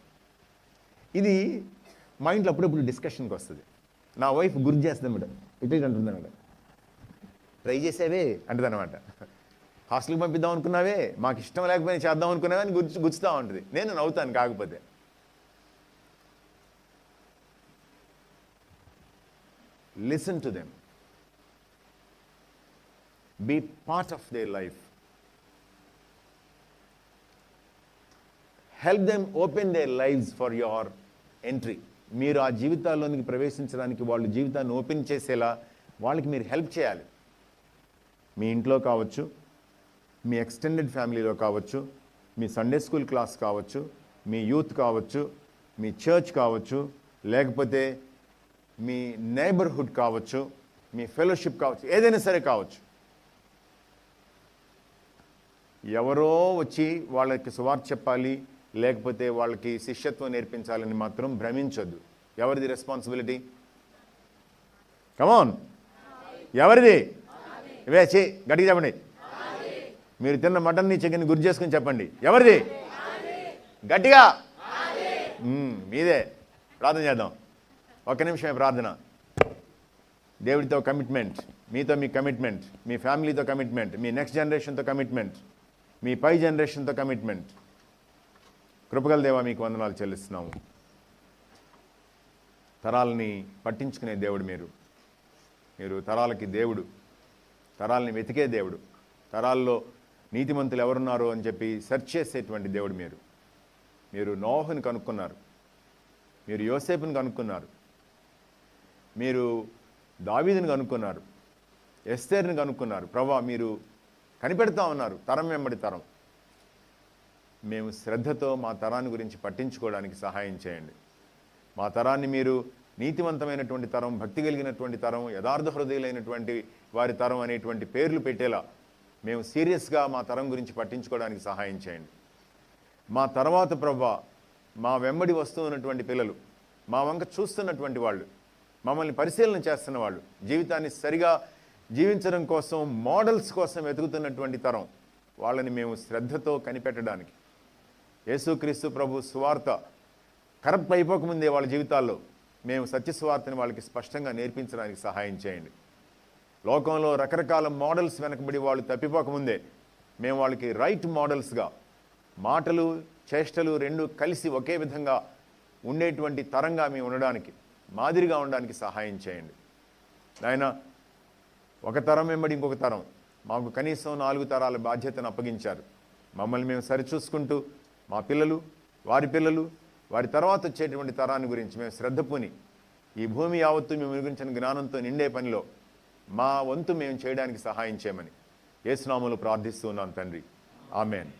ఇది మా ఇంట్లో అప్పుడప్పుడు డిస్కషన్కి వస్తుంది. నా వైఫ్ గుర్తు చేస్తుంది మేడం, ఇటే అంటుంది మేడం, ట్రై చేసావే అంటుంది అనమాట. హాస్టల్కి పంపిద్దాం అనుకున్నావే, మాకు ఇష్టం లేకపోయినా చేద్దాం అనుకున్నావే అని గుర్చుతూ ఉంటుంది. నేను నవ్వుతాను. కాకపోతే listen to them, be part of their life, help them open their lives for your entry. మీరు ఆ జీవితాల్లోనికి ప్రవేశించడానికి వాళ్ళు జీవితాన్ని ఓపెన్ చేసేలా వాళ్ళకి మీరు హెల్ప్ చేయాలి. మీ ఇంట్లో కావచ్చు, మీ ఎక్స్టెండెడ్ ఫ్యామిలీలో కావచ్చు, మీ సండే స్కూల్ క్లాస్ కావచ్చు, మీ యూత్ కావచ్చు, మీ చర్చ్ కావచ్చు, లేకపోతే మీ నైబర్హుడ్ కావచ్చు, మీ ఫెలోషిప్ కావచ్చు, ఏదైనా సరే కావచ్చు. ఎవరో వచ్చి వాళ్ళకి సువార్త చెప్పాలి, లేకపోతే వాళ్ళకి శిష్యత్వం నేర్పించాలని మాత్రం భ్రమించొద్దు. ఎవరిది రెస్పాన్సిబిలిటీ? కమాన్, ఎవరిది? వేచి గట్టిగా చెప్పండి. మీరు తిన్న మటన్ని చికెన్ గుర్తు చేసుకుని చెప్పండి, ఎవరిది? గట్టిగా. మీదే. ప్రార్థన చేద్దాం. ఒక్క నిమిషమే ప్రార్థన. దేవుడితో కమిట్మెంట్, మీతో మీ కమిట్మెంట్, మీ ఫ్యామిలీతో కమిట్మెంట్, మీ నెక్స్ట్ జనరేషన్తో కమిట్మెంట్, మీ పై జనరేషన్తో కమిట్మెంట్. కృపగల దేవా మీకు వందనాలు చెల్లిస్తున్నాము. తరాలని పట్టించుకునే దేవుడు మీరు తరాలకి దేవుడు, తరాలని వెతికే దేవుడు, తరాల్లో నీతిమంతులు ఎవరున్నారో అని చెప్పి సెర్చ్ చేసేటువంటి దేవుడు. మీరు నోహుని కనుక్కున్నారు. మీరు యోసేపుని కనుక్కున్నారు, మీరు దావీదుని కనుక్కున్నారు, ఎస్తేర్ని కనుక్కున్నారు. ప్రభా మీరు కనిపెడతా ఉన్నారు తరం వెంబడి తరం. మేము శ్రద్ధతో మా తరాన్ని గురించి పట్టించుకోవడానికి సహాయం చేయండి. మా తరాన్ని మీరు నీతివంతమైనటువంటి తరం, భక్తి కలిగినటువంటి తరం, యథార్థ హృదయులైనటువంటి వారి తరం అనేటువంటి పేర్లు పెట్టేలా మేము సీరియస్గా మా తరం గురించి పట్టించుకోవడానికి సహాయం చేయండి. మా తర్వాత ప్రభా మా వెంబడి వస్తూ ఉన్నటువంటి పిల్లలు, మా వంక చూస్తున్నటువంటి వాళ్ళు, మమ్మల్ని పరిశీలన చేస్తున్న వాళ్ళు, జీవితాన్ని సరిగా జీవించడం కోసం మోడల్స్ కోసం వెతుకుతున్నటువంటి తరం, వాళ్ళని మేము శ్రద్ధతో కనిపెట్టడానికి, యేసుక్రీస్తు ప్రభు సువార్త కరప్ట్ అయిపోకముందే వాళ్ళ జీవితాల్లో మేము సత్య సువార్తని వాళ్ళకి స్పష్టంగా నేర్పించడానికి సహాయం చేయండి. లోకంలో రకరకాల మోడల్స్ వెనకబడి వాళ్ళు తప్పిపోకముందే మేము వాళ్ళకి రైట్ మోడల్స్గా, మాటలు చేష్టలు రెండు కలిసి ఒకే విధంగా ఉండేటువంటి తరంగా మేము ఉండడానికి, మాదిరిగా ఉండడానికి సహాయం చేయండి. నాయన, ఒక తరం వెంబడి ఇంకొక తరం, మాకు కనీసం 4 తరాల బాధ్యతను అప్పగించారు. మమ్మల్ని మేము సరిచూసుకుంటూ మా పిల్లలు, వారి పిల్లలు, వారి తర్వాత వచ్చేటువంటి తరాన్ని గురించి మేము శ్రద్ధ పూని ఈ భూమి యావత్తు మేము గురించిన జ్ఞానంతో నిండే పనిలో మా వంతు మేము చేయడానికి సహాయం చేయమని యేసు నామములో ప్రార్థిస్తూ ఉన్నాం తండ్రి. ఆమేన్.